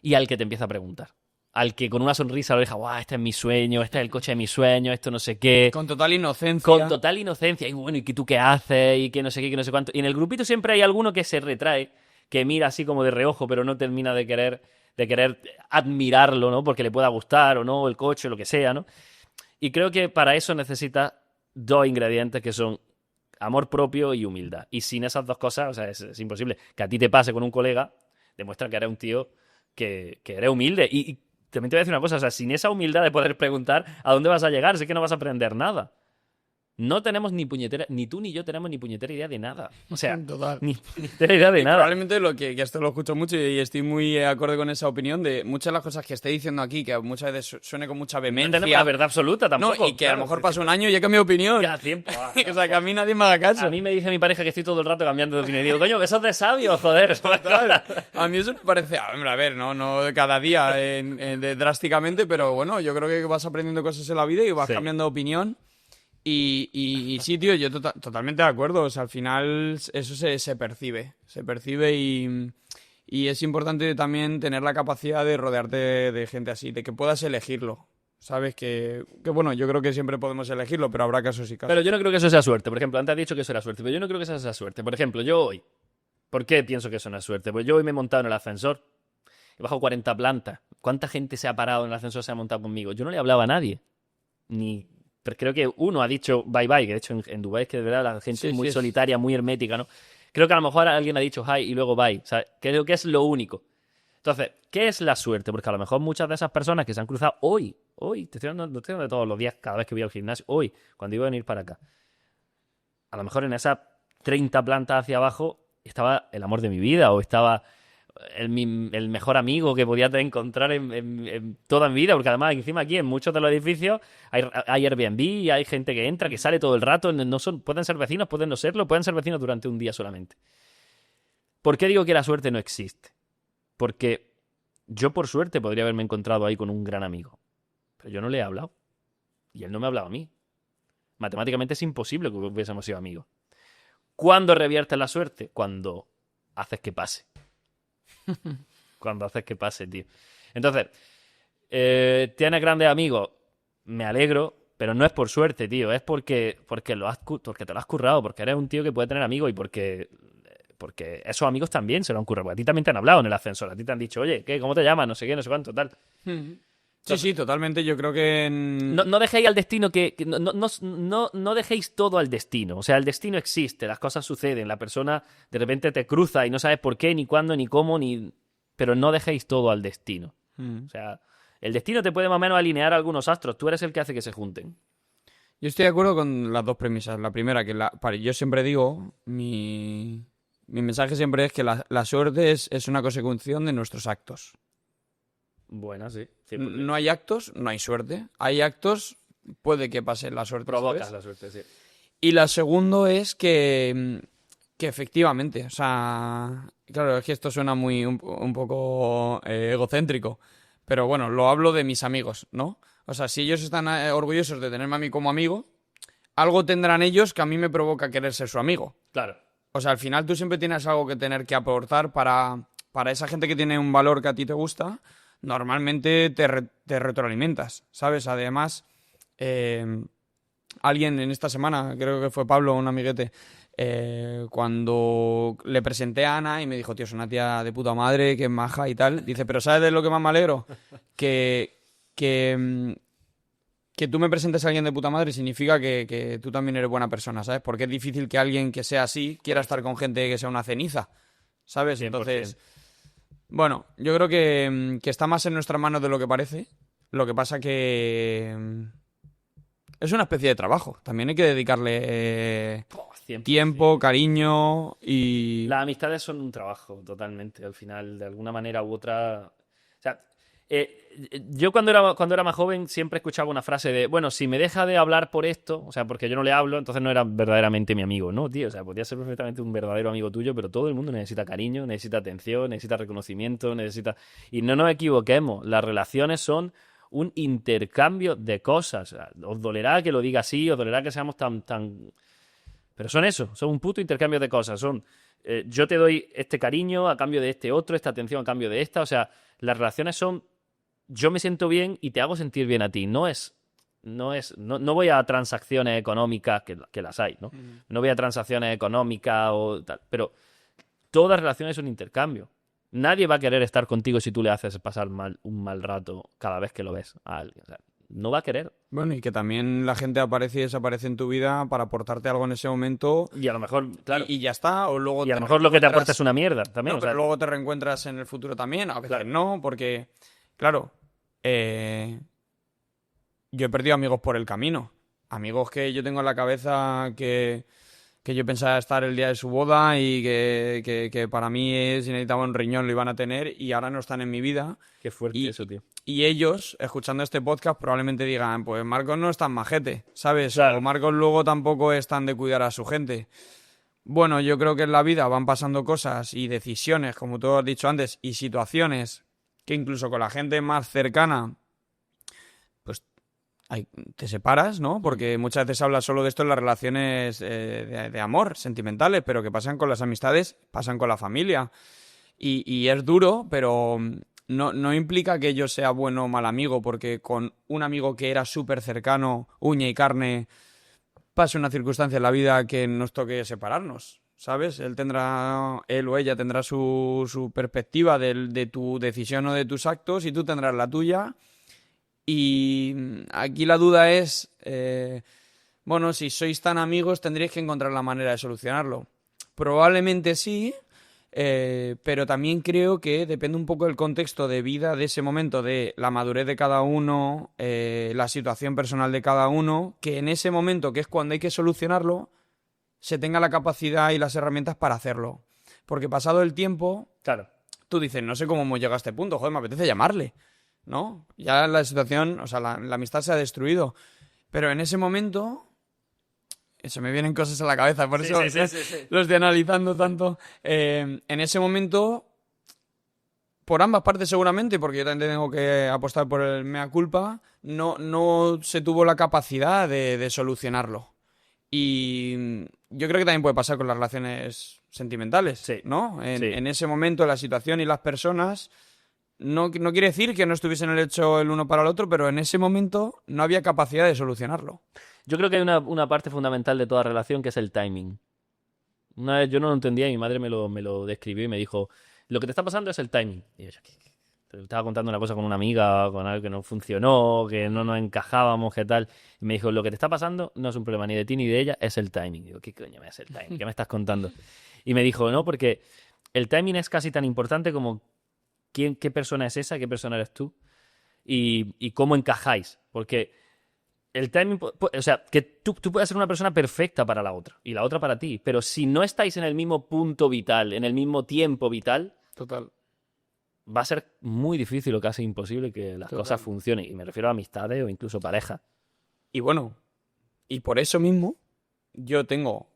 y al que te empieza a preguntar. Al que con una sonrisa lo deja, guau, este es mi sueño, este es el coche de mi sueño, esto no sé qué. Con total inocencia. Con total inocencia. Y bueno, ¿y tú qué haces? Y que no sé qué, que no sé cuánto. Y en el grupito siempre hay alguno que se retrae, que mira así como de reojo, pero no termina de querer admirarlo, ¿no? Porque le pueda gustar o no, el coche, lo que sea, ¿no? Y creo que para eso necesitas dos ingredientes que son amor propio y humildad. Y sin esas dos cosas, o sea, es imposible. Que a ti te pase con un colega, demuestra que eres un tío que eres humilde. Y también te voy a decir una cosa, o sea, sin esa humildad de poder preguntar a dónde vas a llegar, sé que no vas a aprender nada. No tenemos ni tú ni yo tenemos ni puñetera idea de nada. O sea, ni puñetera idea de nada. Probablemente que esto lo escucho mucho y estoy muy acorde con esa opinión de muchas de las cosas que estoy diciendo aquí, que muchas veces suene con mucha vehemencia. No tenemos la verdad absoluta tampoco. No, y que a lo mejor pasa un año y he cambiado de opinión. Ya, tiempo. O sea, que a mí nadie me haga caso. A mí me dice mi pareja que estoy todo el rato cambiando de opinión. Y digo, coño, que sos de sabio, joder. A mí eso me parece, hombre, a ver, no cada día drásticamente, pero bueno, yo creo que vas aprendiendo cosas en la vida y vas cambiando de opinión. Y sí, tío, yo totalmente de acuerdo. O sea, al final eso se percibe. Se percibe y es importante también tener la capacidad de rodearte de gente así, de que puedas elegirlo. ¿Sabes? Que bueno, yo creo que siempre podemos elegirlo, pero habrá casos y casos. Pero yo no creo que eso sea suerte. Por ejemplo, antes has dicho que eso era suerte, pero yo no creo que eso sea suerte. Por ejemplo, yo hoy, ¿por qué pienso que eso no es suerte? Pues yo hoy me he montado en el ascensor. He bajado 40 plantas. ¿Cuánta gente se ha parado en el ascensor, se ha montado conmigo? Yo no le hablaba a nadie. Pero creo que uno ha dicho bye bye, que de hecho en Dubái es que de verdad la gente es muy solitaria, muy hermética, ¿no? Creo que a lo mejor alguien ha dicho hi y luego bye. O sea, creo que es lo único. Entonces, ¿qué es la suerte? Porque a lo mejor muchas de esas personas que se han cruzado hoy, te estoy hablando, no estoy hablando de todos los días, cada vez que voy al gimnasio, hoy, cuando iba a venir para acá, a lo mejor en esas 30 plantas hacia abajo estaba el amor de mi vida o estaba el mejor amigo que podía encontrar en toda mi vida, porque además encima aquí en muchos de los edificios hay Airbnb y hay gente que entra, que sale todo el rato, pueden ser vecinos, pueden no serlo, pueden ser vecinos durante un día solamente. ¿Por qué digo que la suerte no existe? Porque yo por suerte podría haberme encontrado ahí con un gran amigo, pero yo no le he hablado y él no me ha hablado a mí. Matemáticamente es imposible que hubiésemos sido amigos. ¿Cuándo reviertes la suerte? Cuando haces que pase. Cuando haces que pase, tío. Entonces, tienes grandes amigos, me alegro, pero no es por suerte, tío. Es porque te lo has currado, porque eres un tío que puede tener amigos y porque esos amigos también se lo han currado. Porque a ti también te han hablado en el ascensor. A ti te han dicho, oye, ¿qué? ¿Cómo te llamas? No sé qué, no sé cuánto, tal. Sí, totalmente. Yo creo que... No dejéis al destino no dejéis todo al destino. O sea, el destino existe, las cosas suceden, la persona de repente te cruza y no sabes por qué, ni cuándo, ni cómo, pero no dejéis todo al destino. O sea, el destino te puede más o menos alinear algunos astros. Tú eres el que hace que se junten. Yo estoy de acuerdo con las dos premisas. La primera, que yo siempre digo, mi mensaje siempre es que la suerte es una consecución de nuestros actos. Bueno, sí. No hay actos, no hay suerte. Hay actos, puede que pase la suerte. Provocas ¿sabes? la suerte, sí. Y la segunda es que efectivamente, o sea, claro, es que esto suena un poco egocéntrico, pero bueno, lo hablo de mis amigos, ¿no? O sea, si ellos están orgullosos de tenerme a mí como amigo, algo tendrán ellos que a mí me provoca querer ser su amigo. Claro. O sea, al final tú siempre tienes algo que tener que aportar para esa gente que tiene un valor que a ti te gusta. Normalmente te retroalimentas, ¿sabes? Además, alguien en esta semana, creo que fue Pablo, un amiguete, cuando le presenté a Ana y me dijo, tío, es una tía de puta madre, que es maja y tal, dice, pero ¿sabes de lo que más me alegro? Que tú me presentes a alguien de puta madre significa que tú también eres buena persona, ¿sabes? Porque es difícil que alguien que sea así quiera estar con gente que sea una ceniza, ¿sabes? 100%. Entonces... Bueno, yo creo que está más en nuestras manos de lo que parece. Lo que pasa que es una especie de trabajo. También hay que dedicarle 100%. tiempo, cariño y... Las amistades son un trabajo, totalmente. Al final, de alguna manera u otra... O sea, yo cuando era más joven siempre escuchaba una frase de, bueno, si me deja de hablar por esto, o sea, porque yo no le hablo, entonces no era verdaderamente mi amigo, ¿no, tío? O sea, podría ser perfectamente un verdadero amigo tuyo, pero todo el mundo necesita cariño, necesita atención, necesita reconocimiento, Y no nos equivoquemos, las relaciones son un intercambio de cosas. O sea, os dolerá que lo diga así, os dolerá que seamos tan... Pero son eso, son un puto intercambio de cosas, son... yo te doy este cariño a cambio de este otro, esta atención a cambio de esta, o sea, las relaciones son... Yo me siento bien y te hago sentir bien a ti. No voy a transacciones económicas, que las hay, ¿no? No voy a transacciones económicas o tal. Pero todas relaciones son intercambio. Nadie va a querer estar contigo si tú le haces pasar un mal rato cada vez que lo ves a alguien. O sea, no va a querer. Bueno, y que también la gente aparece y desaparece en tu vida para aportarte algo en ese momento. Y a lo mejor, claro. Y ya está. O luego y a lo mejor lo que te aporta es una mierda también. No, o sea, pero luego te reencuentras en el futuro también. A veces claro. no, porque, claro, yo he perdido amigos por el camino. Amigos que yo tengo en la cabeza que yo pensaba estar el día de su boda y que para mí, si necesitaba un riñón, lo iban a tener y ahora no están en mi vida. Qué fuerte eso, tío. Y ellos, escuchando este podcast, probablemente digan, pues Marcos no es tan majete, ¿sabes? Claro. O Marcos luego tampoco es tan de cuidar a su gente. Bueno, yo creo que en la vida van pasando cosas y decisiones, como tú has dicho antes, y situaciones que incluso con la gente más cercana, pues te separas, ¿no? Porque muchas veces hablas solo de esto en las relaciones de amor, sentimentales, pero que pasan con las amistades, pasan con la familia. Y es duro, pero no implica que yo sea bueno o mal amigo, porque con un amigo que era súper cercano, uña y carne, pase una circunstancia en la vida que nos toque separarnos, ¿sabes? Él o ella tendrá su perspectiva de tu decisión o de tus actos y tú tendrás la tuya. Y aquí la duda es, bueno, si sois tan amigos tendréis que encontrar la manera de solucionarlo. Probablemente sí, pero también creo que depende un poco del contexto de vida de ese momento, de la madurez de cada uno, la situación personal de cada uno, que en ese momento, que es cuando hay que solucionarlo, se tenga la capacidad y las herramientas para hacerlo. Porque pasado el tiempo, Claro. tú dices, no sé cómo hemos llegado a este punto, joder, me apetece llamarle, ¿no? Ya la situación, o sea, la amistad se ha destruido. Pero en ese momento, se me vienen cosas a la cabeza, por eso Sí. lo estoy analizando tanto. En ese momento, por ambas partes seguramente, porque yo también tengo que apostar por el mea culpa, no se tuvo la capacidad de solucionarlo. Y yo creo que también puede pasar con las relaciones sentimentales, Sí, ¿no? sí. En ese momento, la situación y las personas, no quiere decir que no estuviesen hecho el uno para el otro, pero en ese momento no había capacidad de solucionarlo. Yo creo que hay una parte fundamental de toda relación que es el timing. Una vez yo no lo entendía y mi madre me lo describió y me dijo, lo que te está pasando es el timing. Y yo, ¿qué? Te estaba contando una cosa con una amiga, con algo que no funcionó, que no nos encajábamos, qué tal. Y me dijo, lo que te está pasando no es un problema ni de ti ni de ella, es el timing. Digo, ¿qué coño me es el timing? ¿Qué me estás contando? Y me dijo, no, porque el timing es casi tan importante como qué persona es esa, qué persona eres tú y cómo encajáis. Porque el timing, o sea, que tú puedes ser una persona perfecta para la otra y la otra para ti, pero si no estáis en el mismo punto vital, en el mismo tiempo vital, Total. va a ser muy difícil o casi imposible que las Total. cosas funcionen. Y me refiero a amistades o incluso pareja. Y bueno, y por eso mismo, yo tengo,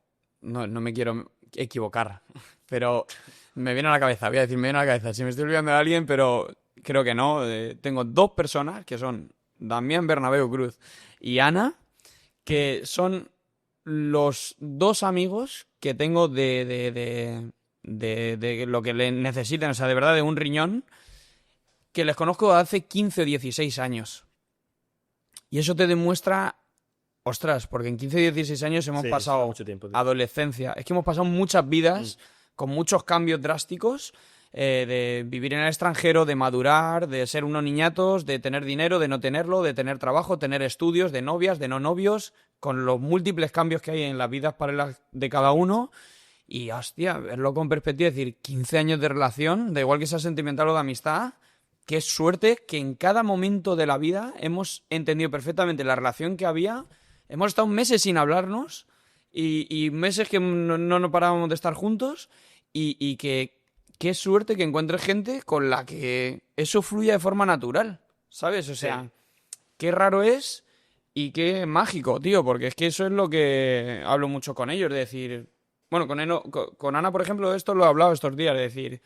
no me quiero equivocar, pero me viene a la cabeza, voy a decir, me viene a la cabeza, si me estoy olvidando de alguien, pero creo que no, tengo dos personas que son Damián Bernabéu Cruz y Ana, que son los dos amigos que tengo de lo que le necesiten, o sea, de verdad, de un riñón, que les conozco hace 15 o 16 años. Y eso te demuestra, ostras, porque en 15 o 16 años hemos Sí, pasado mucho tiempo, tío. adolescencia, es que hemos pasado muchas vidas con muchos cambios drásticos, de vivir en el extranjero, de madurar, de ser unos niñatos, de tener dinero, de no tenerlo, de tener trabajo, tener estudios, de novias, de no novios, con los múltiples cambios que hay en las vidas paralelas de cada uno. Y, hostia, verlo con perspectiva, es decir, 15 años de relación, da igual que sea sentimental o de amistad, qué suerte que en cada momento de la vida hemos entendido perfectamente la relación que había, hemos estado meses sin hablarnos y meses que no parábamos de estar juntos y que qué suerte que encuentres gente con la que eso fluya de forma natural, ¿sabes? O sea, qué raro es y qué mágico, tío, porque es que eso es lo que hablo mucho con ellos, de decir, bueno, con Ana, por ejemplo, esto lo he hablado estos días, de decir,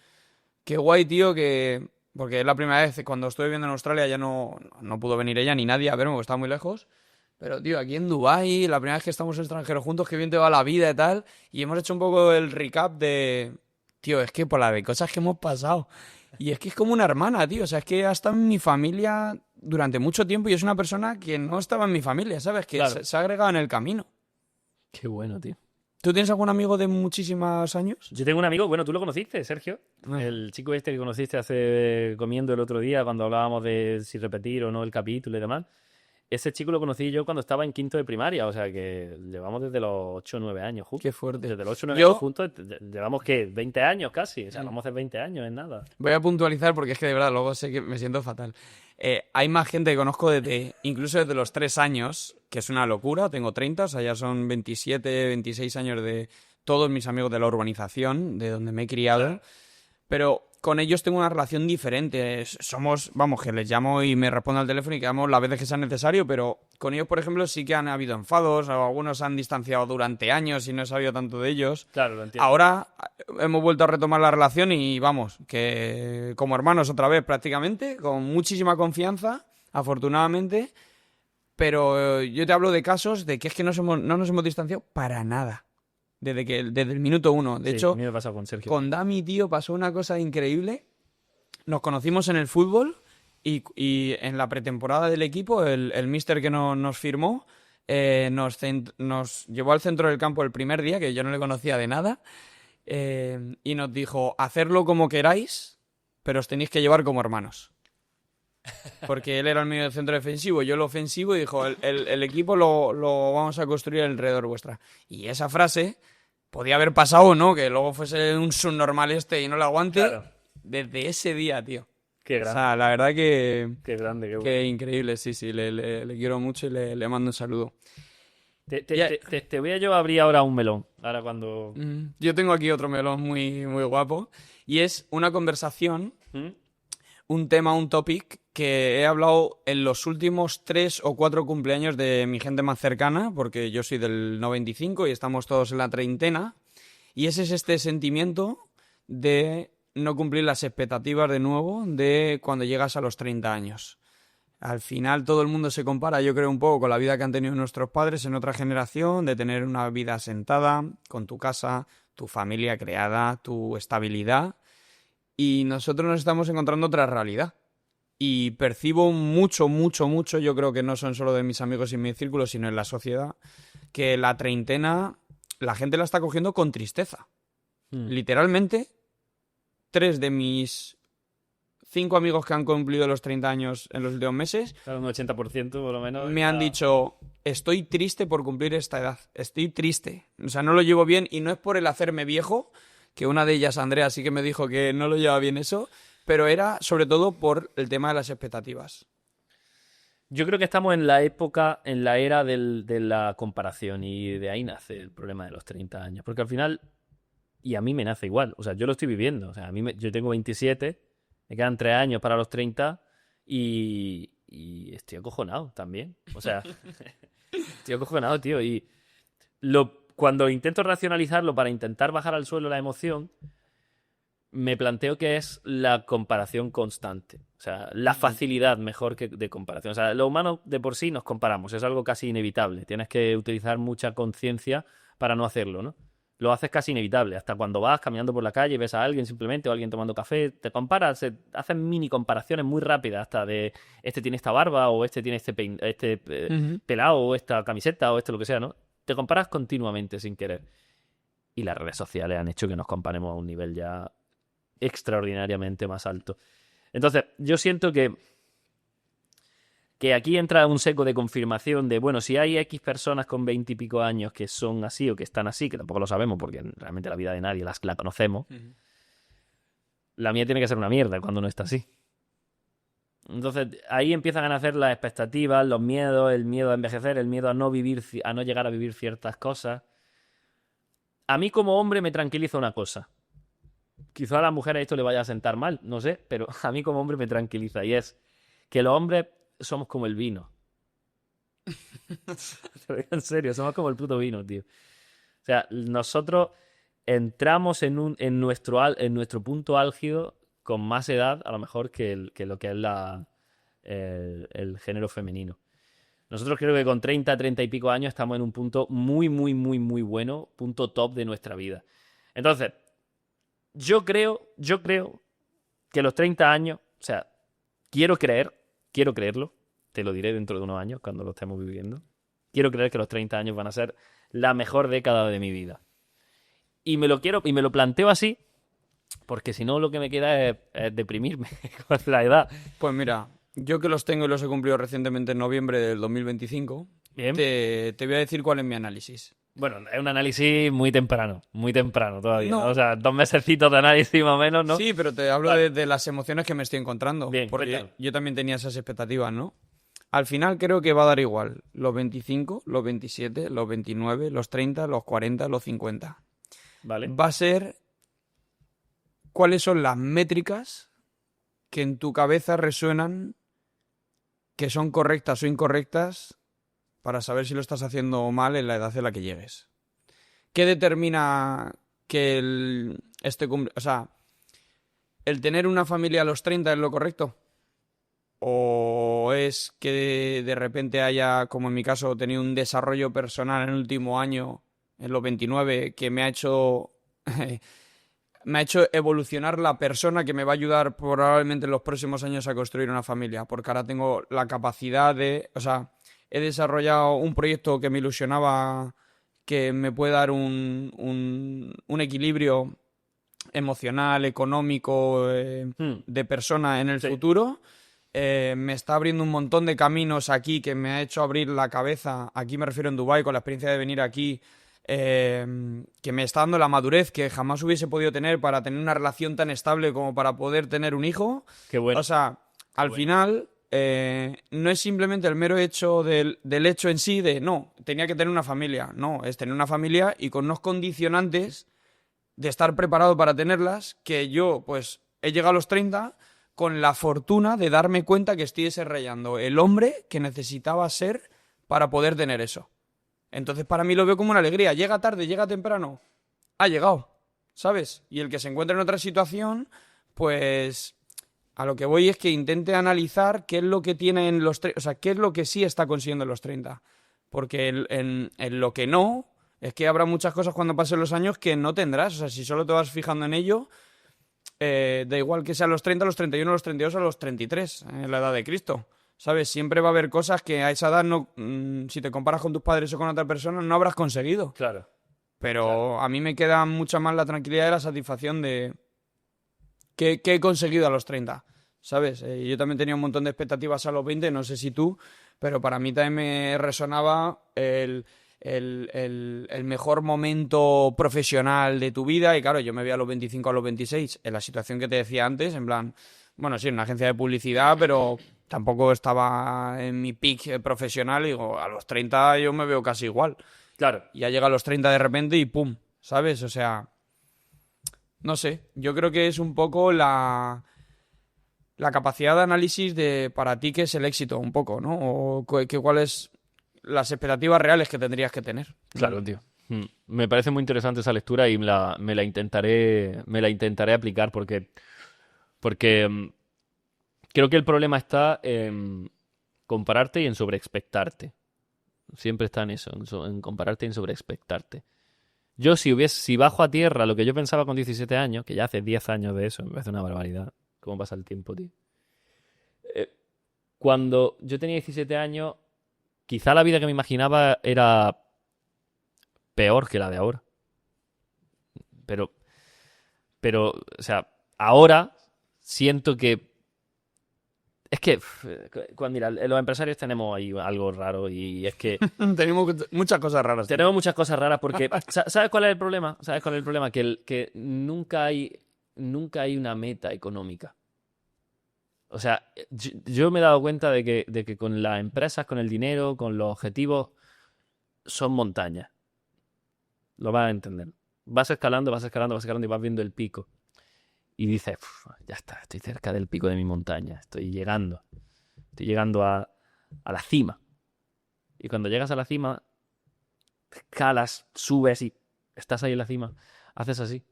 qué guay, tío, que... Porque es la primera vez, cuando estuve viviendo en Australia ya no pudo venir ella ni nadie a verme porque estaba muy lejos. Pero, tío, aquí en Dubái, la primera vez que estamos extranjeros juntos, qué bien te va la vida y tal. Y hemos hecho un poco el recap de... Tío, es que por las de cosas que hemos pasado. Y es que es como una hermana, tío. O sea, es que ha estado en mi familia durante mucho tiempo y es una persona que no estaba en mi familia, ¿sabes? Que Claro. se ha agregado en el camino. Qué bueno, tío. ¿Tú tienes algún amigo de muchísimos años? Yo tengo un amigo, bueno, tú lo conociste, Sergio. Ah. El chico este que conociste hace comiendo el otro día cuando hablábamos de si repetir o no el capítulo y demás. Ese chico lo conocí yo cuando estaba en quinto de primaria, o sea que llevamos desde los 8 o 9 años juntos. Qué fuerte. Desde los 8 o 9 Yo- años juntos, llevamos, ¿qué? 20 años casi, o sea, vamos a hacer 20 años, es nada. Voy a puntualizar porque es que de verdad luego sé que me siento fatal. Hay más gente que conozco incluso desde los 3 años, que es una locura. Tengo 30, o sea, ya son 27, 26 años de todos mis amigos de la urbanización, de donde me he criado. Claro. Pero con ellos tengo una relación diferente. Somos, vamos, que les llamo y me responden al teléfono y quedamos las veces que sea necesario, pero con ellos, por ejemplo, sí que han habido enfados, o algunos se han distanciado durante años y no he sabido tanto de ellos. Claro, lo entiendo. Ahora hemos vuelto a retomar la relación y vamos, que como hermanos otra vez prácticamente, con muchísima confianza, afortunadamente, pero yo te hablo de casos de que es que no nos hemos distanciado para nada, desde el minuto uno. De Sí, hecho, a mí me pasa con Sergio. con Dami, tío, pasó una cosa increíble. Nos conocimos en el fútbol y en la pretemporada del equipo, el míster que nos firmó, nos llevó al centro del campo el primer día, que yo no le conocía de nada, y nos dijo, hacerlo como queráis, pero os tenéis que llevar como hermanos. Porque él era el medio del centro defensivo, yo el ofensivo, y dijo, el equipo lo vamos a construir alrededor vuestra. Y esa frase podía haber pasado, ¿no? Que luego fuese un subnormal y no lo aguante. Claro. Desde ese día, tío. Qué O grande, sea, la verdad que... qué grande, qué bueno. Que increíble, sí, le quiero mucho y le mando un saludo. Ya- Te voy a yo abrir ahora un melón. Ahora cuando... Yo tengo aquí otro melón muy, muy guapo y es una conversación, ¿Mm? un tema, un topic que he hablado en los últimos 3 o 4 cumpleaños de mi gente más cercana, porque yo soy del 95 y estamos todos en la treintena, y ese es este sentimiento de no cumplir las expectativas de nuevo de cuando llegas a los 30 años. Al final todo el mundo se compara, yo creo, un poco con la vida que han tenido nuestros padres en otra generación, de tener una vida asentada, con tu casa, tu familia creada, tu estabilidad. Y nosotros nos estamos encontrando otra realidad. Y percibo mucho, mucho, mucho, yo creo que no son solo de mis amigos y mi círculo, sino en la sociedad, que la treintena la gente la está cogiendo con tristeza. Literalmente, 3 de mis 5 amigos que han cumplido los 30 años en los últimos meses Claro, un 80% por lo menos. me han dicho, estoy triste por cumplir esta edad, estoy triste. O sea, no lo llevo bien y no es por el hacerme viejo, que una de ellas, Andrea, sí que me dijo que no lo lleva bien eso, pero era sobre todo por el tema de las expectativas. Yo creo que estamos en la época, en la era de la comparación y de ahí nace el problema de los 30 años. Porque al final, y a mí me nace igual, o sea, yo lo estoy viviendo. O sea, yo tengo 27, me quedan 3 años para los 30 y estoy acojonado también. O sea, estoy acojonado, tío. Y cuando intento racionalizarlo para intentar bajar al suelo la emoción, me planteo que es la comparación constante. O sea, la facilidad mejor que de comparación. O sea, los humanos de por sí nos comparamos. Es algo casi inevitable. Tienes que utilizar mucha conciencia para no hacerlo, ¿no? Lo haces casi inevitable. Hasta cuando vas caminando por la calle y ves a alguien simplemente o a alguien tomando café, te comparas, haces mini comparaciones muy rápidas hasta de este tiene esta barba o este tiene pelado o esta camiseta o esto lo que sea, ¿no? Te comparas continuamente sin querer. Y las redes sociales han hecho que nos comparemos a un nivel ya extraordinariamente más alto. Entonces, yo siento que aquí entra un seco de confirmación de, bueno, si hay X personas con 20 y pico años que son así o que están así, que tampoco lo sabemos porque realmente la vida de nadie la conocemos, la mía tiene que ser una mierda cuando no está así. Entonces, ahí empiezan a nacer las expectativas, los miedos, el miedo a envejecer, el miedo a no vivir, a no llegar a vivir ciertas cosas. A mí como hombre me tranquiliza una cosa. Quizá a las mujeres esto le vaya a sentar mal, no sé, pero a mí como hombre me tranquiliza y es que los hombres somos como el vino. Te lo digo en serio, somos como el puto vino, tío. O sea, nosotros entramos en nuestro punto álgido con más edad, a lo mejor, que lo que es el género femenino. Nosotros creo que con 30 y pico años estamos en un punto muy, muy, muy, muy bueno, punto top de nuestra vida. Entonces, yo creo que los 30 años, o sea, quiero creerlo, te lo diré dentro de unos años cuando lo estemos viviendo. Quiero creer que los 30 años van a ser la mejor década de mi vida. Y me lo planteo así, porque si no lo que me queda es deprimirme con la edad. Pues mira, yo que los tengo y los he cumplido recientemente en noviembre del 2025, Bien. te voy a decir cuál es mi análisis. Bueno, es un análisis muy temprano todavía. No. O sea, 2 mesecitos de análisis más o menos, ¿no? Sí, pero te hablo de las emociones que me estoy encontrando. Bien, porque cuéntame. yo también tenía esas expectativas, ¿no? Al final creo que va a dar igual los 25, los 27, los 29, los 30, los 40, los 50. Vale. Va a ser cuáles son las métricas que en tu cabeza resuenan que son correctas o incorrectas para saber si lo estás haciendo mal en la edad en la que llegues. ¿Qué determina que el tener una familia a los 30 es lo correcto? ¿O es que de repente haya, como en mi caso, tenido un desarrollo personal en el último año, en los 29, que me ha hecho evolucionar la persona que me va a ayudar probablemente en los próximos años a construir una familia? Porque ahora tengo la capacidad de... O sea, he desarrollado un proyecto que me ilusionaba, que me puede dar un equilibrio emocional, económico, de persona en el futuro. Me está abriendo un montón de caminos aquí que me ha hecho abrir la cabeza. Aquí me refiero en Dubái, con la experiencia de venir aquí, que me está dando la madurez que jamás hubiese podido tener para tener una relación tan estable como para poder tener un hijo. Qué bueno. O sea, al final no es simplemente el mero hecho del hecho en sí de, no, tenía que tener una familia. No, es tener una familia y con unos condicionantes de estar preparado para tenerlas, que yo, pues, he llegado a los 30 con la fortuna de darme cuenta que estoy desarrollando el hombre que necesitaba ser para poder tener eso. Entonces, para mí lo veo como una alegría. Llega tarde, llega temprano. Ha llegado, ¿sabes? Y el que se encuentra en otra situación, pues a lo que voy es que intente analizar qué es lo que tiene en los 30, o sea, qué es lo que sí está consiguiendo en los 30. Porque en lo que no, es que habrá muchas cosas cuando pasen los años que no tendrás. O sea, si solo te vas fijando en ello, da igual que sea a los 30, a los 31, a los 32 o a los 33, en la edad de Cristo. ¿Sabes? Siempre va a haber cosas que a esa edad, no, si te comparas con tus padres o con otra persona, no habrás conseguido. Claro. Pero Claro. a mí me queda mucha más la tranquilidad y la satisfacción de que he conseguido a los 30, ¿sabes? Yo también tenía un montón de expectativas a los 20, no sé si tú, pero para mí también me resonaba el mejor momento profesional de tu vida. Y claro, yo me vi a los 25, a los 26, en la situación que te decía antes, en plan, bueno, sí, en una agencia de publicidad, pero tampoco estaba en mi peak profesional. Y digo, a los 30 yo me veo casi igual. Claro. Y ya llega a los 30 de repente y ¡pum! ¿Sabes? O sea, no sé, yo creo que es un poco la capacidad de análisis de para ti qué es el éxito, un poco, ¿no? O cuáles las expectativas reales que tendrías que tener. Claro, tío. Me parece muy interesante esa lectura y me la intentaré aplicar porque creo que el problema está en compararte y en sobreexpectarte. Siempre está en eso, en compararte y en sobreexpectarte. Yo si bajo a tierra lo que yo pensaba con 17 años, que ya hace 10 años de eso, me parece una barbaridad. ¿Cómo pasa el tiempo, tío? Cuando yo tenía 17 años, quizá la vida que me imaginaba era peor que la de ahora. Pero, o sea, ahora siento que... Es que, mira, los empresarios tenemos ahí algo raro y es que Tenemos muchas cosas raras. tenemos muchas cosas raras porque... ¿Sabes cuál es el problema? ¿Sabes cuál es el problema? Que nunca hay una meta económica. O sea, yo me he dado cuenta de que con las empresas, con el dinero, con los objetivos, son montañas. Lo vas a entender. Vas escalando, vas escalando, vas escalando y vas viendo el pico. Y dices, ya está, estoy cerca del pico de mi montaña. Estoy llegando a la cima. Y cuando llegas a la cima, escalas, subes y estás ahí en la cima. Haces así.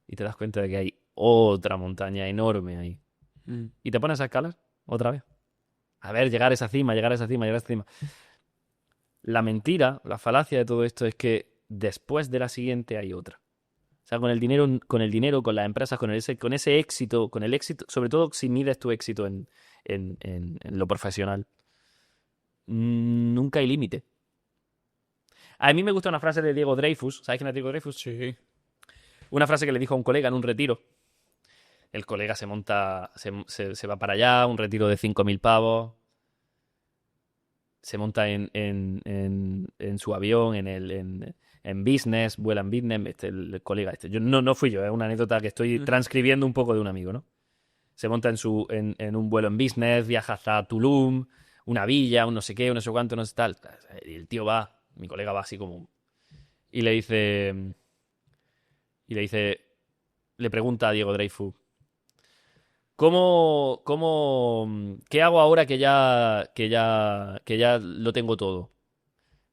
Y te das cuenta de que hay otra montaña enorme ahí. Y te pones a escalar otra vez. A ver, llegar a esa cima, llegar a esa cima, llegar a esa cima. La mentira, la falacia de todo esto es que después de la siguiente hay otra. O sea, con el dinero, con las empresas, con ese éxito, con el éxito, sobre todo si mides tu éxito en lo profesional, nunca hay límite. A mí me gusta una frase de Diego Dreyfus. ¿Sabes quién es Diego Dreyfus? Sí. Una frase que le dijo a un colega en un retiro. El colega se monta, se va para allá, un retiro de 5.000 pavos. Se monta en su avión, en business, vuela en business, el colega este. Yo, no fui yo, es una anécdota que estoy transcribiendo un poco de un amigo, ¿no? Se monta en un vuelo en business, viaja hasta Tulum, una villa, un no sé qué, un no sé cuánto, no sé tal. Y el tío va, mi colega va así como... Y le pregunta a Diego Dreyfus, ¿qué hago ahora que ya lo tengo todo?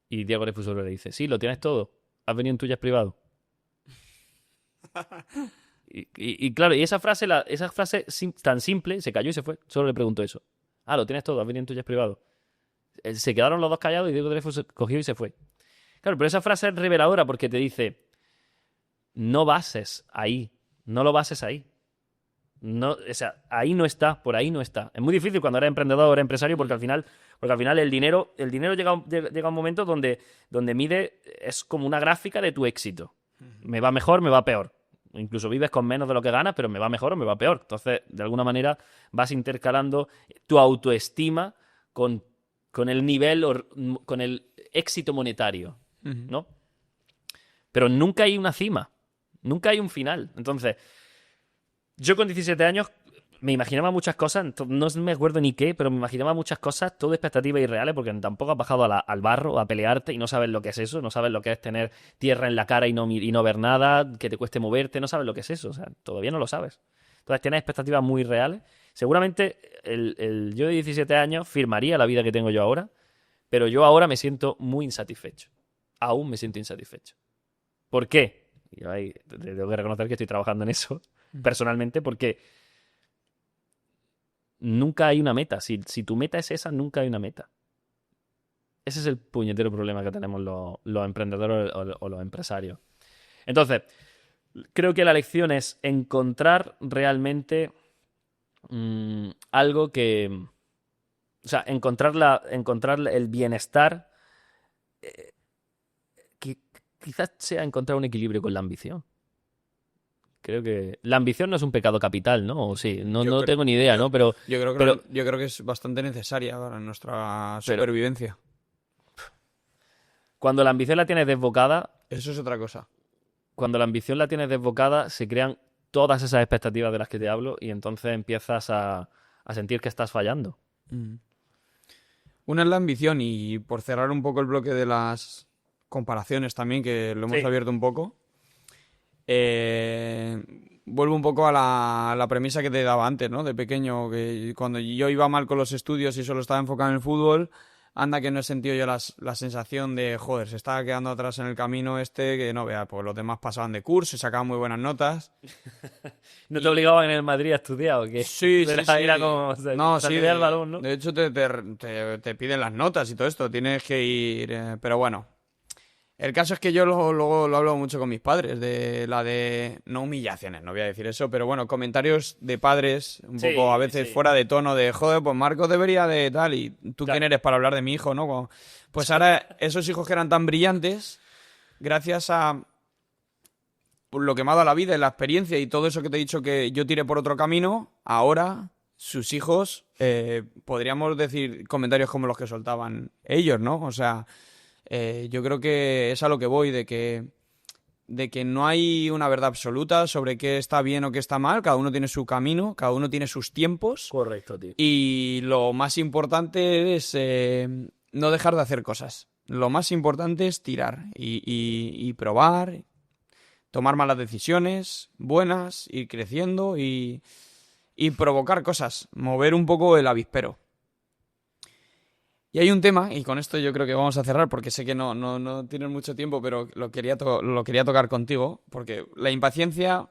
Y Diego Dreyfus solo le dice, sí, lo tienes todo. ¿Has venido en tu jet privado? Y claro, y esa frase tan simple, se cayó y se fue. Solo le preguntó eso. Ah, lo tienes todo, has venido en tu jet privado. Se quedaron los dos callados y Diego Dreyfus cogió y se fue. Claro, pero esa frase es reveladora porque te dice, no bases ahí, no lo bases ahí. No, o sea, ahí no está, por ahí no está. Es muy difícil cuando eres emprendedor o eres empresario porque al final el dinero llega a un momento donde mide, es como una gráfica de tu éxito. Me va mejor, me va peor. Incluso vives con menos de lo que ganas, pero me va mejor o me va peor. Entonces, de alguna manera, vas intercalando tu autoestima con el nivel, con el éxito monetario, ¿no? pero nunca hay una cima, nunca hay un final. Entonces, yo con 17 años me imaginaba muchas cosas, no me acuerdo ni qué, pero me imaginaba muchas cosas, todo expectativas irreales, porque tampoco has bajado al barro a pelearte y no sabes lo que es eso, no sabes lo que es tener tierra en la cara y no ver nada, que te cueste moverte, no sabes lo que es eso, o sea, todavía no lo sabes. Entonces tienes expectativas muy reales. Seguramente el yo de 17 años firmaría la vida que tengo yo ahora, pero yo ahora me siento muy insatisfecho. Aún me siento insatisfecho. ¿Por qué? Y ahí tengo que reconocer que estoy trabajando en eso personalmente, porque nunca hay una meta. Si tu meta es esa, nunca hay una meta. Ese es el puñetero problema que tenemos los emprendedores o los empresarios. Entonces, creo que la lección es encontrar realmente algo que... O sea, encontrar el bienestar. Que quizás sea encontrar un equilibrio con la ambición. Creo que la ambición no es un pecado capital, ¿no? O sí, no tengo ni idea, ¿no? Pero yo creo que es bastante necesaria para nuestra supervivencia. Cuando la ambición la tienes desbocada, eso es otra cosa. Cuando la ambición la tienes desbocada, se crean todas esas expectativas de las que te hablo y entonces empiezas a sentir que estás fallando. Una es la ambición y por cerrar un poco el bloque de las comparaciones también, que lo hemos abierto un poco, vuelvo un poco a la premisa que te daba antes, ¿no? De pequeño, que cuando yo iba mal con los estudios y solo estaba enfocado en el fútbol, anda que no he sentido yo la sensación de, joder, se estaba quedando atrás en el camino que no vea, pues los demás pasaban de curso y sacaban muy buenas notas. ¿No te obligaban en el Madrid a estudiar o qué? Sí, sí, sí. Era como el balón, ¿no? De hecho te piden las notas y todo esto, tienes que ir, pero bueno. El caso es que yo luego lo hablo mucho con mis padres, no humillaciones, no voy a decir eso, pero bueno, comentarios de padres un poco a veces fuera de tono de, joder, pues Marcos debería de tal, y tú quién eres para hablar de mi hijo, ¿no? Pues ahora esos hijos que eran tan brillantes, gracias a lo que me ha dado la vida y la experiencia y todo eso que te he dicho que yo tiré por otro camino, ahora sus hijos, podríamos decir comentarios como los que soltaban ellos, ¿no? O sea... yo creo que es a lo que voy, de que no hay una verdad absoluta sobre qué está bien o qué está mal, cada uno tiene su camino, cada uno tiene sus tiempos. Correcto, tío. Y lo más importante es no dejar de hacer cosas. Lo más importante es tirar y probar, tomar malas decisiones, buenas, ir creciendo y provocar cosas, mover un poco el avispero. Y hay un tema, y con esto yo creo que vamos a cerrar porque sé que no tienes mucho tiempo, pero lo quería tocar contigo, porque la impaciencia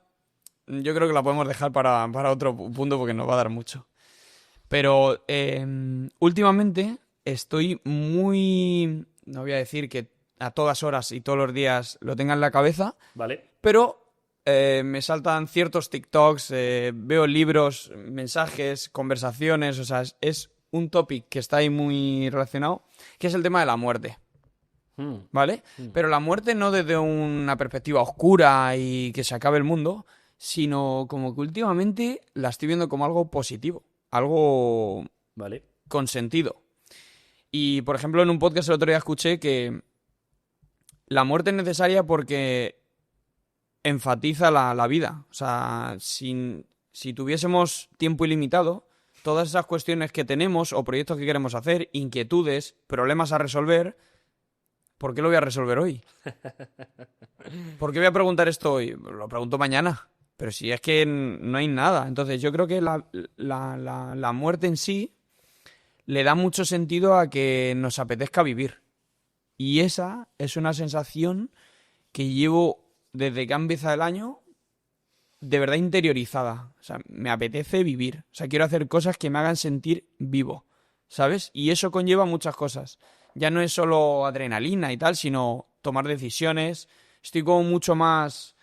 yo creo que la podemos dejar para otro punto porque nos va a dar mucho. Pero últimamente estoy muy... No voy a decir que a todas horas y todos los días lo tenga en la cabeza, vale, pero me saltan ciertos TikToks, veo libros, mensajes, conversaciones, o sea, es un topic que está ahí muy relacionado, que es el tema de la muerte, ¿vale? Pero la muerte no desde una perspectiva oscura y que se acabe el mundo, sino como que últimamente la estoy viendo como algo positivo, algo con sentido. Y, por ejemplo, en un podcast el otro día escuché que la muerte es necesaria porque enfatiza la vida. O sea, si tuviésemos tiempo ilimitado, todas esas cuestiones que tenemos o proyectos que queremos hacer, inquietudes, problemas a resolver, ¿por qué lo voy a resolver hoy? ¿Por qué voy a preguntar esto hoy? Lo pregunto mañana. Pero si es que no hay nada. Entonces yo creo que la muerte en sí le da mucho sentido a que nos apetezca vivir. Y esa es una sensación que llevo desde que ha empezado el año de verdad interiorizada. O sea, me apetece vivir. O sea, quiero hacer cosas que me hagan sentir vivo, ¿sabes? Y eso conlleva muchas cosas. Ya no es solo adrenalina y tal, sino tomar decisiones. Estoy como mucho más...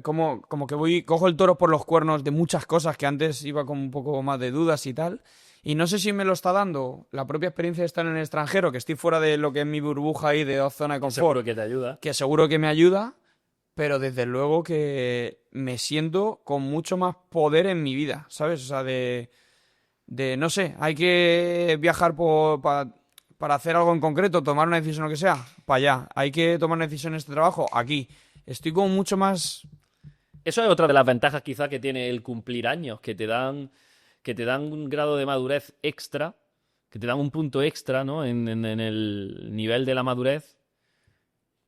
como que cojo el toro por los cuernos de muchas cosas que antes iba con un poco más de dudas y tal. Y no sé si me lo está dando la propia experiencia de estar en el extranjero, que estoy fuera de lo que es mi burbuja ahí de zona de confort. Seguro que te ayuda. Que seguro que me ayuda, pero desde luego que me siento con mucho más poder en mi vida, ¿sabes? O sea, no sé, hay que viajar para hacer algo en concreto, tomar una decisión o lo que sea, para allá. Hay que tomar una decisión en este trabajo, aquí. Estoy como mucho más... Eso es otra de las ventajas quizá que tiene el cumplir años, que te dan un grado de madurez extra, que te dan un punto extra, ¿no? En el nivel de la madurez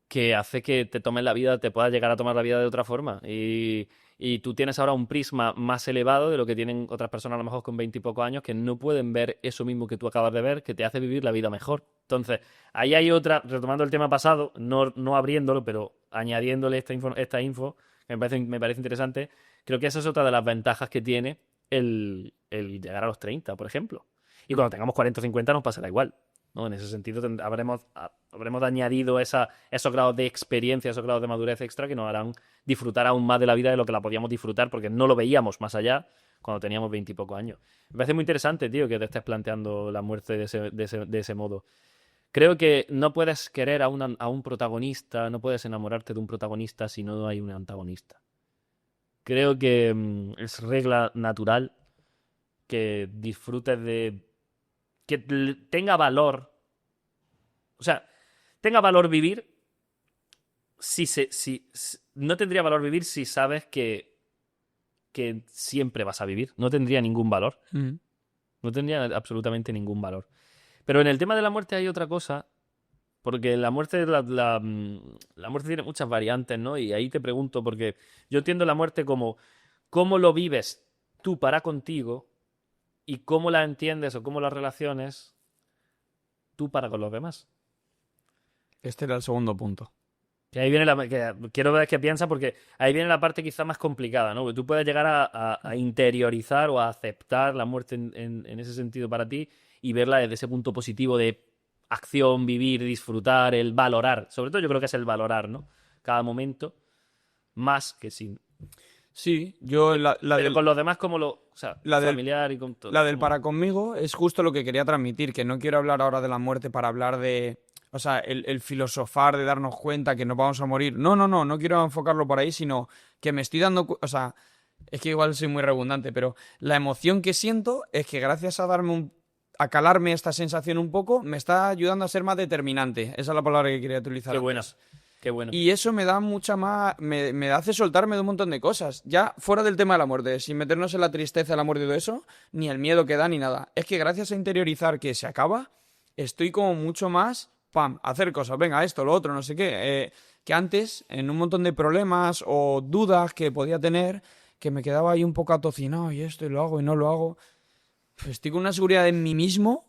que hace que te tomes la vida, te puedas llegar a tomar la vida de otra forma. Y tú tienes ahora un prisma más elevado de lo que tienen otras personas a lo mejor con 20 y pocos años que no pueden ver eso mismo que tú acabas de ver, que te hace vivir la vida mejor. Entonces, ahí hay otra, retomando el tema pasado, no abriéndolo, pero añadiéndole esta info que me parece interesante. Creo que esa es otra de las ventajas que tiene el llegar a los 30, por ejemplo. Y cuando tengamos 40 o 50 nos pasará igual, ¿no? En ese sentido habremos añadido esos grados de experiencia, esos grados de madurez extra que nos harán disfrutar aún más de la vida de lo que la podíamos disfrutar porque no lo veíamos más allá cuando teníamos 20 y pocos años. Me parece muy interesante, tío, que te estés planteando la muerte de ese modo. Creo que no puedes querer a un protagonista, no puedes enamorarte de un protagonista si no hay un antagonista. Creo que es regla natural que disfrutes de... que tenga valor. O sea, tenga valor vivir no tendría valor vivir si sabes que siempre vas a vivir. No tendría ningún valor. No tendría absolutamente ningún valor. Pero en el tema de la muerte hay otra cosa, porque la muerte la muerte tiene muchas variantes, ¿no? Y ahí te pregunto, porque yo entiendo la muerte como cómo lo vives tú para contigo y cómo la entiendes o cómo la relaciones tú para con los demás. Este era el segundo punto. Que ahí viene quiero ver qué piensas, porque ahí viene la parte quizá más complicada, ¿no? Porque tú puedes llegar a interiorizar o a aceptar la muerte en ese sentido para ti y verla desde ese punto positivo de acción, vivir, disfrutar, el valorar. Sobre todo yo creo que es el valorar, ¿no? Cada momento, más que sin... Sí, yo Pero con los demás como o sea, familiar y con todo. La del para conmigo es justo lo que quería transmitir, que no quiero hablar ahora de la muerte para hablar de... O sea, el filosofar de darnos cuenta que nos vamos a morir. No quiero enfocarlo por ahí, sino que me estoy dando... O sea, es que igual soy muy redundante, pero la emoción que siento es que gracias a a calarme esta sensación un poco, me está ayudando a ser más determinante. Esa es la palabra que quería utilizar. Qué buenas. Qué bueno. Y eso me da mucha más... Me hace soltarme de un montón de cosas. Ya fuera del tema de la muerte, sin meternos en la tristeza de la muerte y todo eso, ni el miedo que da, ni nada. Es que gracias a interiorizar que se acaba, estoy como mucho más... hacer cosas. Venga, esto, lo otro, no sé qué. Que antes, en un montón de problemas o dudas que podía tener, que me quedaba ahí un poco atocinado y esto, y lo hago y no lo hago. Pues estoy con una seguridad en mí mismo.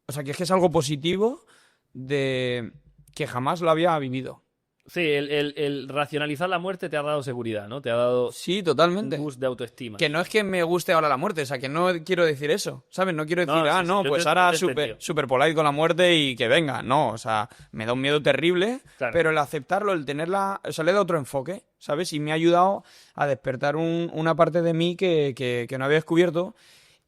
O sea, que es algo positivo de... que jamás lo había vivido. Sí, el racionalizar la muerte te ha dado seguridad, ¿no? Te ha dado sí, totalmente. Un boost de autoestima. Que no es que me guste ahora la muerte, o sea, que no quiero decir eso, ¿sabes? No quiero decir, pues ahora super polite con la muerte y que venga. No, o sea, me da un miedo terrible, claro. Pero el aceptarlo, el tenerla, o sea, le da otro enfoque, ¿sabes? Y me ha ayudado a despertar una parte de mí que no había descubierto.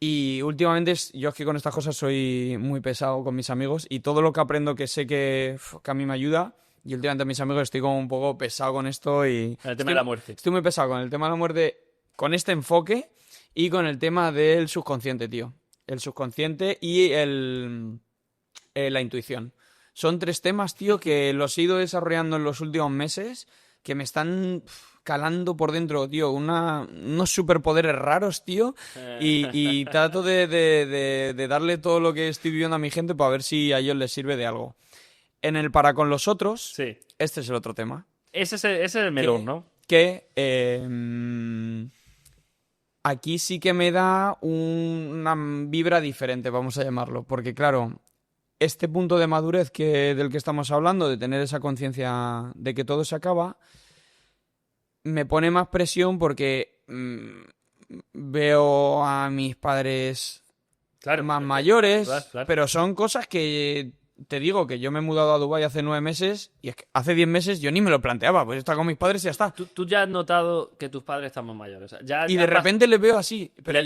Y últimamente yo es que con estas cosas soy muy pesado con mis amigos y todo lo que aprendo que sé que a mí me ayuda, y últimamente a mis amigos estoy como un poco pesado con esto y... El tema de la muerte. Estoy muy pesado con el tema de la muerte, con este enfoque y con el tema del subconsciente, tío. El subconsciente y la intuición. Son 3 temas, tío, que los he ido desarrollando en los últimos meses, que me están... calando por dentro, tío, unos superpoderes raros, tío, y trato de darle todo lo que estoy viviendo a mi gente para ver si a ellos les sirve de algo. En el para con los otros, sí. Este es el otro tema. Ese es el melón, ¿no? Que aquí sí que me da una vibra diferente, vamos a llamarlo, porque claro, este punto de madurez del que estamos hablando, de tener esa conciencia de que todo se acaba, me pone más presión porque veo a mis padres más mayores, claro. Pero son cosas que te digo que yo me he mudado a Dubái hace 9 meses y es que hace 10 meses yo ni me lo planteaba, pues está con mis padres y ya está. Tú ya has notado que tus padres están más mayores. Y de repente les veo así, pero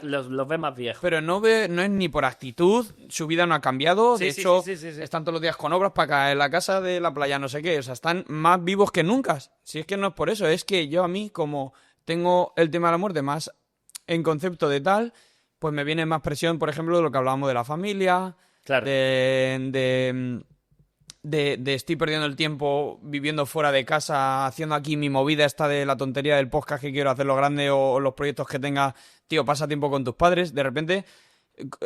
los ves más viejos. Pero no es ni por actitud, su vida no ha cambiado, de hecho están todos los días con obras para caer en la casa de la playa, no sé qué, o sea, están más vivos que nunca. Si es que no es por eso, es que yo a mí como tengo el tema de la muerte más en concepto de tal, pues me viene más presión, por ejemplo, de lo que hablábamos de la familia. Claro. De estoy perdiendo el tiempo viviendo fuera de casa, haciendo aquí mi movida esta de la tontería del podcast que quiero hacerlo grande o los proyectos que tenga. Tío, pasa tiempo con tus padres. De repente,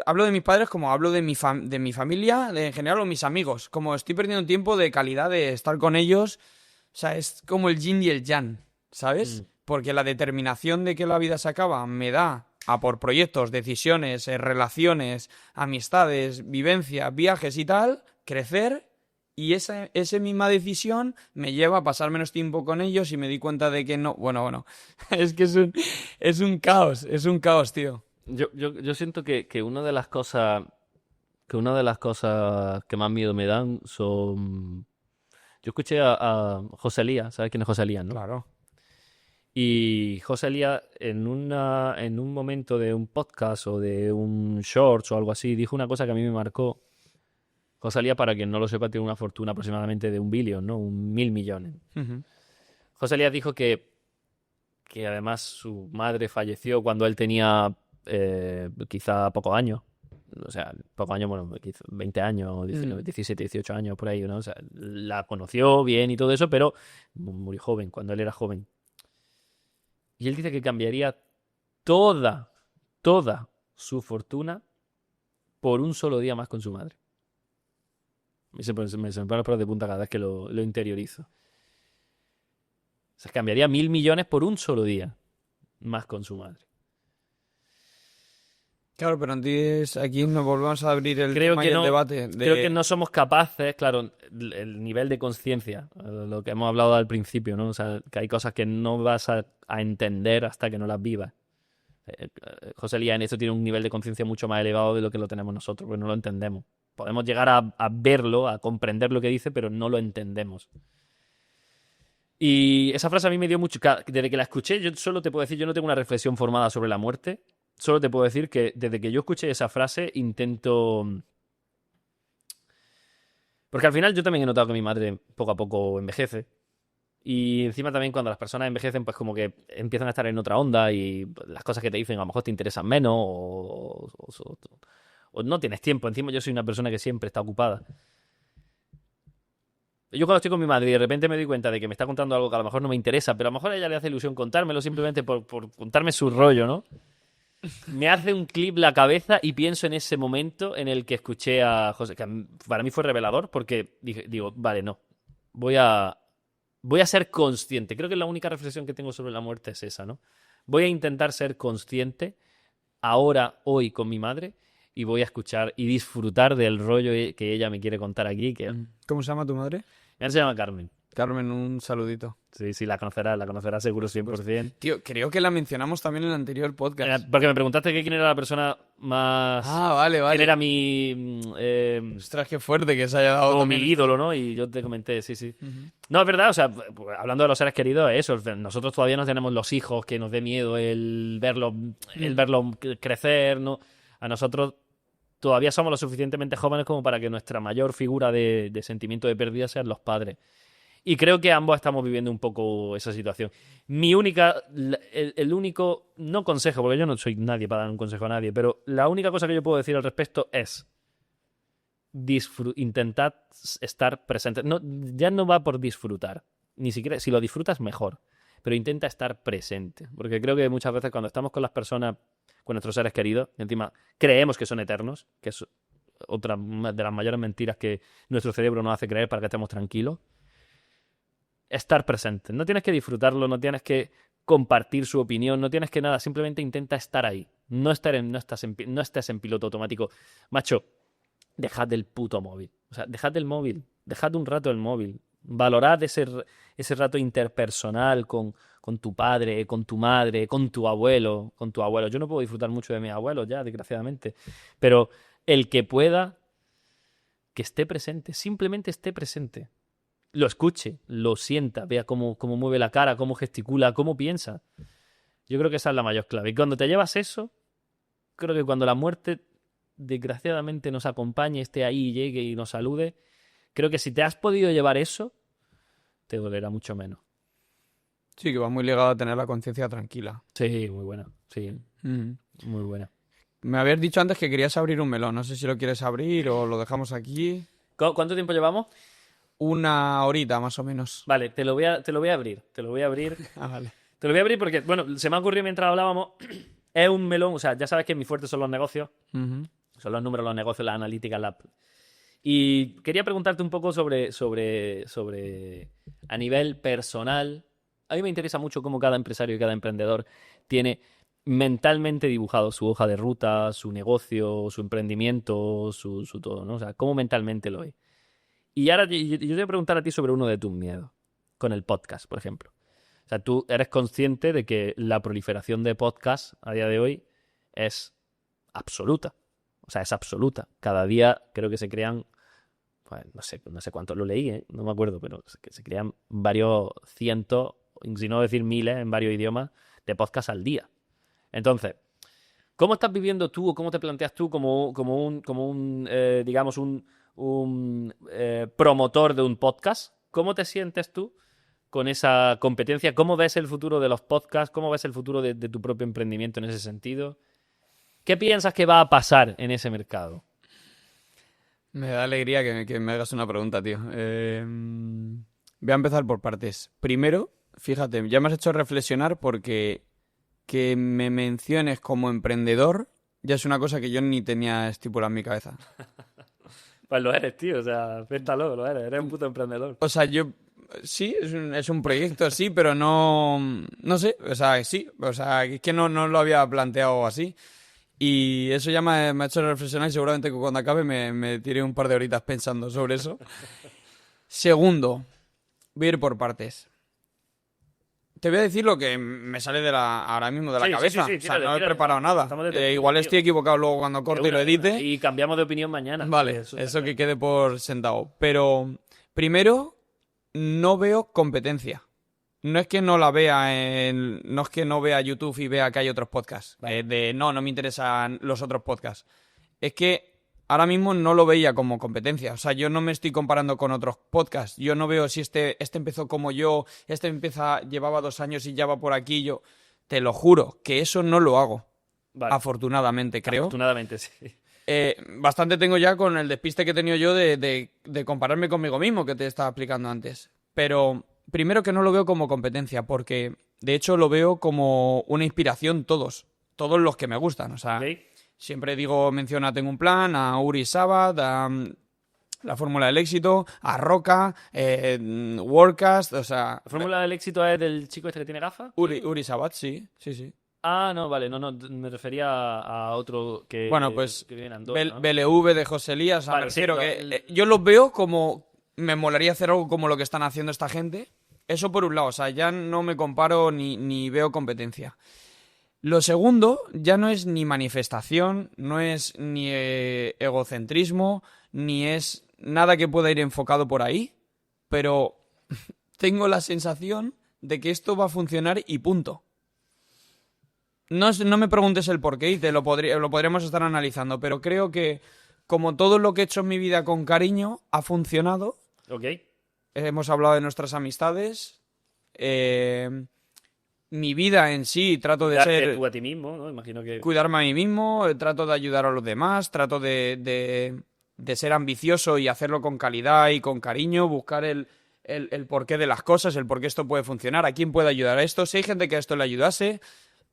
hablo de mis padres como hablo de mi familia, en general, o mis amigos. Como estoy perdiendo tiempo de calidad de estar con ellos. O sea, es como el yin y el yang, ¿sabes? Porque la determinación de que la vida se acaba me da a por proyectos, decisiones, relaciones, amistades, vivencias, viajes y tal, crecer. Y esa misma decisión me lleva a pasar menos tiempo con ellos y me di cuenta de que no. Bueno. Es que es un caos, tío. Yo siento que una de las cosas que más miedo me dan son... Yo escuché a José Elías, ¿sabes quién es José Elías, no? Claro. Y José Elías en un momento de un podcast o de un shorts o algo así dijo una cosa que a mí me marcó. José Elías, para quien no lo sepa, tiene una fortuna aproximadamente de 1 billón, ¿no? 1.000 millones. Uh-huh. José Elías dijo que además su madre falleció cuando él tenía quizá pocos años. O sea, pocos años, bueno, quizá 20 años, 19, 17, 18 años, por ahí, ¿no? O sea, la conoció bien y todo eso, pero murió joven, cuando él era joven. Y él dice que cambiaría toda su fortuna por un solo día más con su madre. Se me ponen los pelos de punta cada vez que lo interiorizo. O sea, cambiaría 1.000 millones por un solo día más con su madre. Claro, pero antes aquí nos volvemos a abrir el Creo tema que y el no, debate. creo que no somos capaces, claro, el nivel de conciencia, lo que hemos hablado al principio, ¿no? O sea, que hay cosas que no vas a entender hasta que no las vivas. José Elías en esto tiene un nivel de conciencia mucho más elevado de lo que lo tenemos nosotros, porque no lo entendemos. Podemos llegar a verlo, a comprender lo que dice, pero no lo entendemos. Y esa frase a mí me dio mucho... Desde que la escuché, yo solo te puedo decir, yo no tengo una reflexión formada sobre la muerte. Solo te puedo decir que desde que yo escuché esa frase intento... Porque al final yo también he notado que mi madre poco a poco envejece. Y encima también cuando las personas envejecen, pues como que empiezan a estar en otra onda y las cosas que te dicen a lo mejor te interesan menos o no tienes tiempo. Encima yo soy una persona que siempre está ocupada. Yo cuando estoy con mi madre y de repente me doy cuenta de que me está contando algo que a lo mejor no me interesa, pero a lo mejor a ella le hace ilusión contármelo simplemente por contarme su rollo, ¿no? Me hace un clip la cabeza y pienso en ese momento en el que escuché a José, que para mí fue revelador porque digo, vale, no, voy a ser consciente. Creo que la única reflexión que tengo sobre la muerte es esa, ¿no? Voy a intentar ser consciente ahora, hoy, con mi madre y voy a escuchar y disfrutar del rollo que ella me quiere contar aquí. ¿Cómo se llama tu madre? Mi madre se llama Carmen. Carmen, un saludito. Sí, la conocerás seguro 100%. Tío, creo que la mencionamos también en el anterior podcast. Porque me preguntaste quién era la persona más... Ah, vale. ¿Quién era mi... Ostras, qué fuerte que se haya dado como mi también. ídolo, ¿no? Y yo te comenté, sí. No, es verdad, o sea, hablando de los seres queridos, eso, nosotros todavía no tenemos los hijos que nos dé miedo el verlos crecer, ¿no? A nosotros todavía somos lo suficientemente jóvenes como para que nuestra mayor figura de sentimiento de pérdida sean los padres. Y creo que ambos estamos viviendo un poco esa situación. El único, no consejo, porque yo no soy nadie para dar un consejo a nadie, pero la única cosa que yo puedo decir al respecto es intentad estar presente. No, ya no va por disfrutar. Ni siquiera, si lo disfrutas, mejor. Pero intenta estar presente. Porque creo que muchas veces cuando estamos con las personas, con nuestros seres queridos, y encima creemos que son eternos, que es otra de las mayores mentiras que nuestro cerebro nos hace creer para que estemos tranquilos. Estar presente. No tienes que disfrutarlo, no tienes que compartir su opinión, no tienes que nada. Simplemente intenta estar ahí. No estés en piloto automático. Macho, dejad el puto móvil. O sea, dejad el móvil. Dejad un rato el móvil. Valorad ese rato interpersonal con tu padre, con tu madre, con tu abuelo. Yo no puedo disfrutar mucho de mis abuelos ya, desgraciadamente. Pero el que pueda, que esté presente. Simplemente esté presente. Lo escuche, lo sienta, vea cómo mueve la cara, cómo gesticula, cómo piensa. Yo creo que esa es la mayor clave. Y cuando te llevas eso, creo que cuando la muerte desgraciadamente nos acompañe, esté ahí, llegue y nos salude, creo que si te has podido llevar eso, te dolerá mucho menos. Sí, que va muy ligado a tener la conciencia tranquila. Sí, muy buena. Sí, muy buena. Me habías dicho antes que querías abrir un melón. No sé si lo quieres abrir o lo dejamos aquí. ¿Cuánto tiempo llevamos? 1 horita, más o menos. Vale, te lo voy a abrir. Te lo voy a abrir. Ah, vale. Te lo voy a abrir porque, bueno, se me ha ocurrido mientras hablábamos. Es un melón, o sea, ya sabes que mi fuerte son los negocios. Ujú. Son los números, los negocios, las analíticas, Y quería preguntarte un poco sobre a nivel personal. A mí me interesa mucho cómo cada empresario y cada emprendedor tiene mentalmente dibujado su hoja de ruta, su negocio, su emprendimiento, su todo, ¿no? O sea, cómo mentalmente lo ve. Y ahora yo te voy a preguntar a ti sobre uno de tus miedos, con el podcast, por ejemplo. O sea, tú eres consciente de que la proliferación de podcasts a día de hoy es absoluta. O sea, es absoluta. Cada día creo que se crean, pues, no sé cuántos lo leí, no me acuerdo, pero que se crean varios cientos, si no decir miles, en varios idiomas, de podcasts al día. Entonces, ¿cómo estás viviendo tú o cómo te planteas tú como un digamos, un promotor de un podcast? ¿Cómo te sientes tú con esa competencia? ¿Cómo ves el futuro de los podcasts? ¿Cómo ves el futuro de tu propio emprendimiento en ese sentido? ¿Qué piensas que va a pasar en ese mercado? Me da alegría que me hagas una pregunta, tío. Voy a empezar por partes. Primero, fíjate, ya me has hecho reflexionar porque que me menciones como emprendedor ya es una cosa que yo ni tenía estipulada en mi cabeza. Pues lo eres, tío. O sea, acéptalo, lo eres. Eres un puto emprendedor. O sea, yo... Sí, es un proyecto, sí, pero no sé, o sea, sí, o sea, es que no lo había planteado así. Y eso ya me ha hecho reflexionar y seguramente que cuando acabe me tiré un par de horitas pensando sobre eso. Segundo, voy a ir por partes. Te voy a decir lo que me sale ahora mismo de la cabeza. Sí, o sea, no he preparado nada. Igual estoy equivocado luego cuando corte y lo edite. Y cambiamos de opinión mañana. Vale, eso que quede por sentado. Pero primero, no veo competencia. No es que no la vea no es que no vea YouTube y vea que hay otros podcasts. Vale. No me interesan los otros podcasts. Es que ahora mismo no lo veía como competencia. O sea, yo no me estoy comparando con otros podcasts. Yo no veo si este empezó como yo, llevaba 2 años y ya va por aquí. Yo te lo juro que eso no lo hago. Vale. Afortunadamente, creo. Afortunadamente, sí. Bastante tengo ya con el despiste que he tenido yo de compararme conmigo mismo, que te estaba explicando antes. Pero primero que no lo veo como competencia, porque de hecho lo veo como una inspiración todos los que me gustan. O sea, okay. Siempre menciono Tengo un Plan, a Uri Sabat, a La Fórmula del Éxito, a Roca, Worldcast, o sea... ¿La Fórmula del Éxito es del chico este que tiene gafas? Uri Sabat, sí. Ah, no, vale, no, me refería a otro que... Bueno, pues que viene en Andorra, ¿no? BLV de José Elías, vale, yo los veo como... Me molaría hacer algo como lo que están haciendo esta gente. Eso por un lado, o sea, ya no me comparo ni veo competencia. Lo segundo, ya no es ni manifestación, no es ni egocentrismo, ni es nada que pueda ir enfocado por ahí, pero tengo la sensación de que esto va a funcionar y punto. No me preguntes el porqué y lo podríamos estar analizando, pero creo que como todo lo que he hecho en mi vida con cariño ha funcionado. Ok. Hemos hablado de nuestras amistades. Mi vida en sí, trato de ser... Tú a ti mismo, ¿no? Imagino que... Cuidarme a mí mismo, trato de ayudar a los demás, trato de ser ambicioso y hacerlo con calidad y con cariño, buscar el porqué de las cosas, el por qué esto puede funcionar, a quién puede ayudar a esto, si hay gente que a esto le ayudase,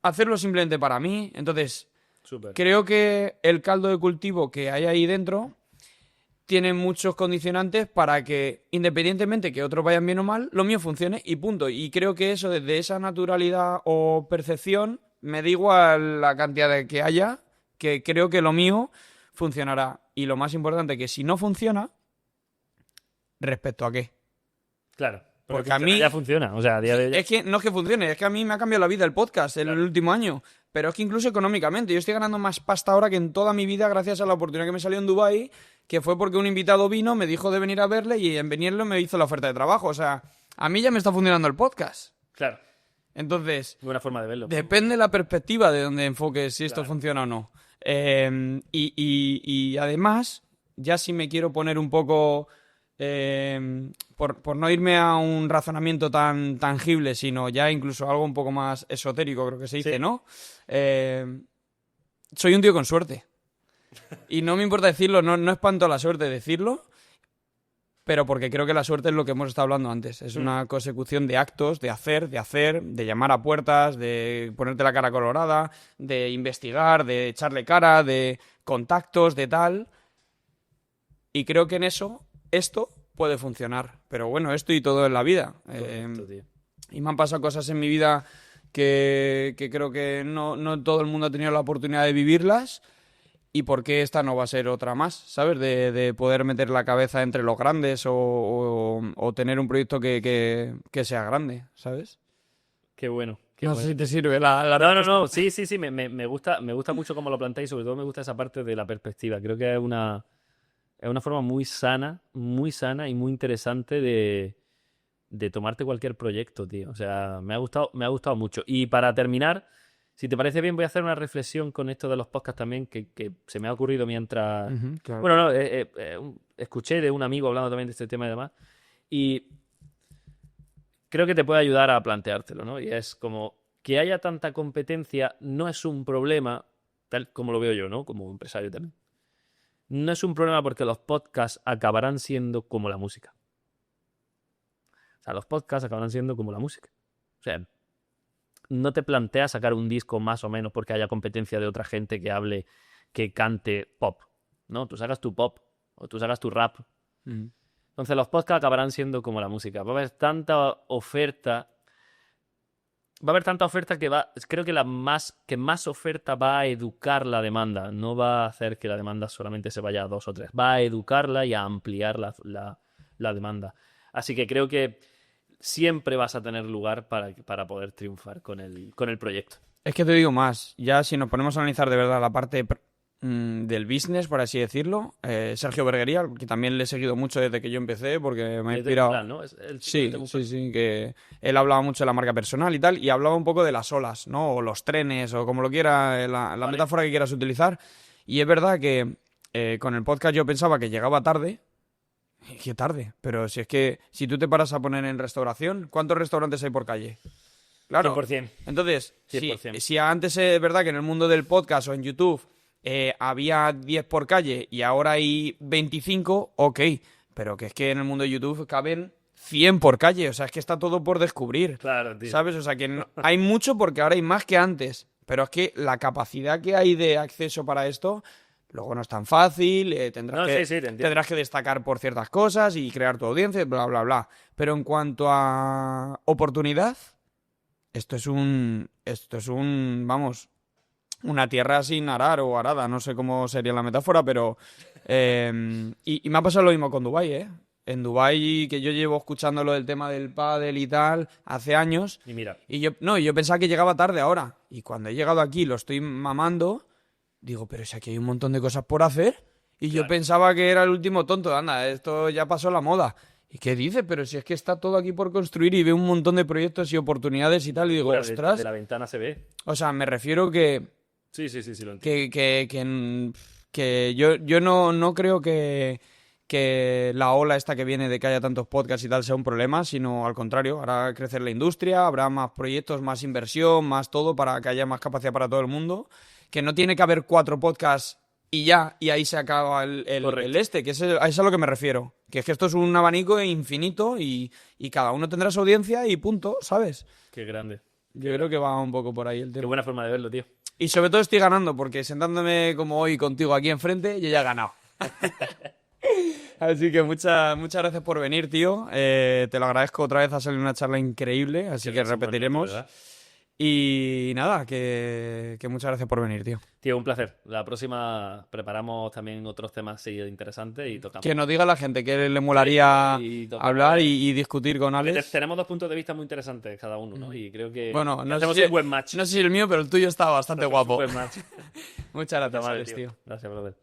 hacerlo simplemente para mí. Entonces, Súper. Creo que el caldo de cultivo que hay ahí dentro tiene muchos condicionantes para que, independientemente que otros vayan bien o mal, lo mío funcione y punto. Y creo que eso, desde esa naturalidad o percepción, me da igual la cantidad de que haya, que creo que lo mío funcionará. Y lo más importante, que si no funciona, ¿respecto a qué? Claro. Porque a mí... Ya funciona, o sea, a día de hoy... Es que no es que funcione, es que a mí me ha cambiado la vida el podcast en el último año. Pero es que incluso económicamente, yo estoy ganando más pasta ahora que en toda mi vida gracias a la oportunidad que me salió en Dubái, que fue porque un invitado vino, me dijo de venir a verle y en venirlo me hizo la oferta de trabajo. O sea, a mí ya me está funcionando el podcast. Claro. Entonces, buena forma de verlo. Depende la perspectiva de donde enfoques si esto funciona o no. Y además, ya si me quiero poner un poco... por no irme a un razonamiento tan tangible, sino ya incluso algo un poco más esotérico, creo que se dice, sí. ¿No? soy un tío con suerte. Y no me importa decirlo, no espanto la suerte de decirlo, pero porque creo que la suerte es lo que hemos estado hablando antes. Es una consecución de actos, de hacer, de llamar a puertas, de ponerte la cara colorada, de investigar, de echarle cara, de contactos, de tal. Y creo que en esto puede funcionar. Pero bueno, esto y todo en la vida. Correcto, tío. Y me han pasado cosas en mi vida que creo que no todo el mundo ha tenido la oportunidad de vivirlas. ¿Y por qué esta no va a ser otra más? ¿Sabes? De poder meter la cabeza entre los grandes o tener un proyecto que sea grande, ¿sabes? Qué bueno. Qué No bueno. sé si te sirve la No. Sí. Me gusta mucho cómo lo planteáis y sobre todo me gusta esa parte de la perspectiva. Creo que es una forma muy sana y muy interesante de tomarte cualquier proyecto, tío. O sea, me ha gustado mucho. Y para terminar, si te parece bien, voy a hacer una reflexión con esto de los podcasts también que se me ha ocurrido mientras... Claro. Bueno, no, escuché de un amigo hablando también de este tema y demás. Y creo que te puede ayudar a planteártelo, ¿no? Y es como que haya tanta competencia no es un problema, tal como lo veo yo, ¿no? Como empresario también. No es un problema porque los podcasts acabarán siendo como la música. O sea, los podcasts acabarán siendo como la música. O sea, no te planteas sacar un disco más o menos porque haya competencia de otra gente que hable, que cante pop, ¿no? Tú sacas tu pop o tú sacas tu rap. Entonces los podcasts acabarán siendo como la música. Va a haber tanta oferta. Va a haber tanta oferta creo que más oferta va a educar la demanda. No va a hacer que la demanda solamente se vaya a 2 o 3. Va a educarla y a ampliar la demanda. Así que creo que siempre vas a tener lugar para poder triunfar con el proyecto. Es que te digo más, ya si nos ponemos a analizar de verdad la parte del business, por así decirlo, Sergio Berguería, que también le he seguido mucho desde que yo empecé, porque me ha inspirado... Plan, ¿no? Sí, que él hablaba mucho de la marca personal y tal, y hablaba un poco de las olas, ¿no? O los trenes, o como lo quiera, la metáfora que quieras utilizar. Y es verdad que con el podcast yo pensaba que llegaba tarde. Qué tarde, pero si es que si tú te paras a poner en restauración, ¿cuántos restaurantes hay por calle? Claro. 100%. Entonces, 100%. si antes es verdad que en el mundo del podcast o en YouTube había 10 por calle y ahora hay 25, ok, pero que es que en el mundo de YouTube caben 100 por calle, o sea, es que está todo por descubrir. Claro, tío. ¿Sabes? O sea, que hay mucho porque ahora hay más que antes, pero es que la capacidad que hay de acceso para esto... Luego no es tan fácil, tendrás que destacar por ciertas cosas y crear tu audiencia, bla, bla, bla. Pero en cuanto a oportunidad, esto es vamos, una tierra sin arar o arada, no sé cómo sería la metáfora, pero... y me ha pasado lo mismo con Dubái, ¿eh? En Dubái, que yo llevo escuchando lo del tema del pádel y tal, hace años. Y mira. Y yo pensaba que llegaba tarde ahora. Y cuando he llegado aquí lo estoy mamando... Digo, pero si aquí hay un montón de cosas por hacer. Y yo pensaba que era el último tonto. Anda, esto ya pasó la moda. ¿Y qué dice? Pero si es que está todo aquí por construir y veo un montón de proyectos y oportunidades y tal. Y digo, Bueno, ostras. de la ventana se ve. O sea, me refiero que... Sí, lo entiendo. Que yo no creo que la ola esta que viene de que haya tantos podcasts y tal sea un problema, sino al contrario, hará crecer la industria, habrá más proyectos, más inversión, más todo para que haya más capacidad para todo el mundo. Que no tiene que haber 4 podcasts y ya, y ahí se acaba que es a lo que me refiero. Que es que esto es un abanico infinito y cada uno tendrá su audiencia y punto, ¿sabes? Qué grande. Yo creo que va un poco por ahí el tema. Qué buena forma de verlo, tío. Y sobre todo estoy ganando, porque sentándome como hoy contigo aquí enfrente, yo ya he ganado. Así que muchas gracias por venir, tío. Te lo agradezco otra vez, ha salido una charla increíble, así que repetiremos. Y nada, que muchas gracias por venir, tío. Tío, un placer. La próxima preparamos también otros temas interesantes y tocamos. Que nos diga la gente que le molaría hablar y discutir con Alex. Tenemos 2 puntos de vista muy interesantes cada uno, ¿no? Y creo que bueno, hacemos un buen match. No sé si el mío, pero el tuyo está bastante guapo. Un buen match. Muchas gracias, Alex, tío. Gracias, brother.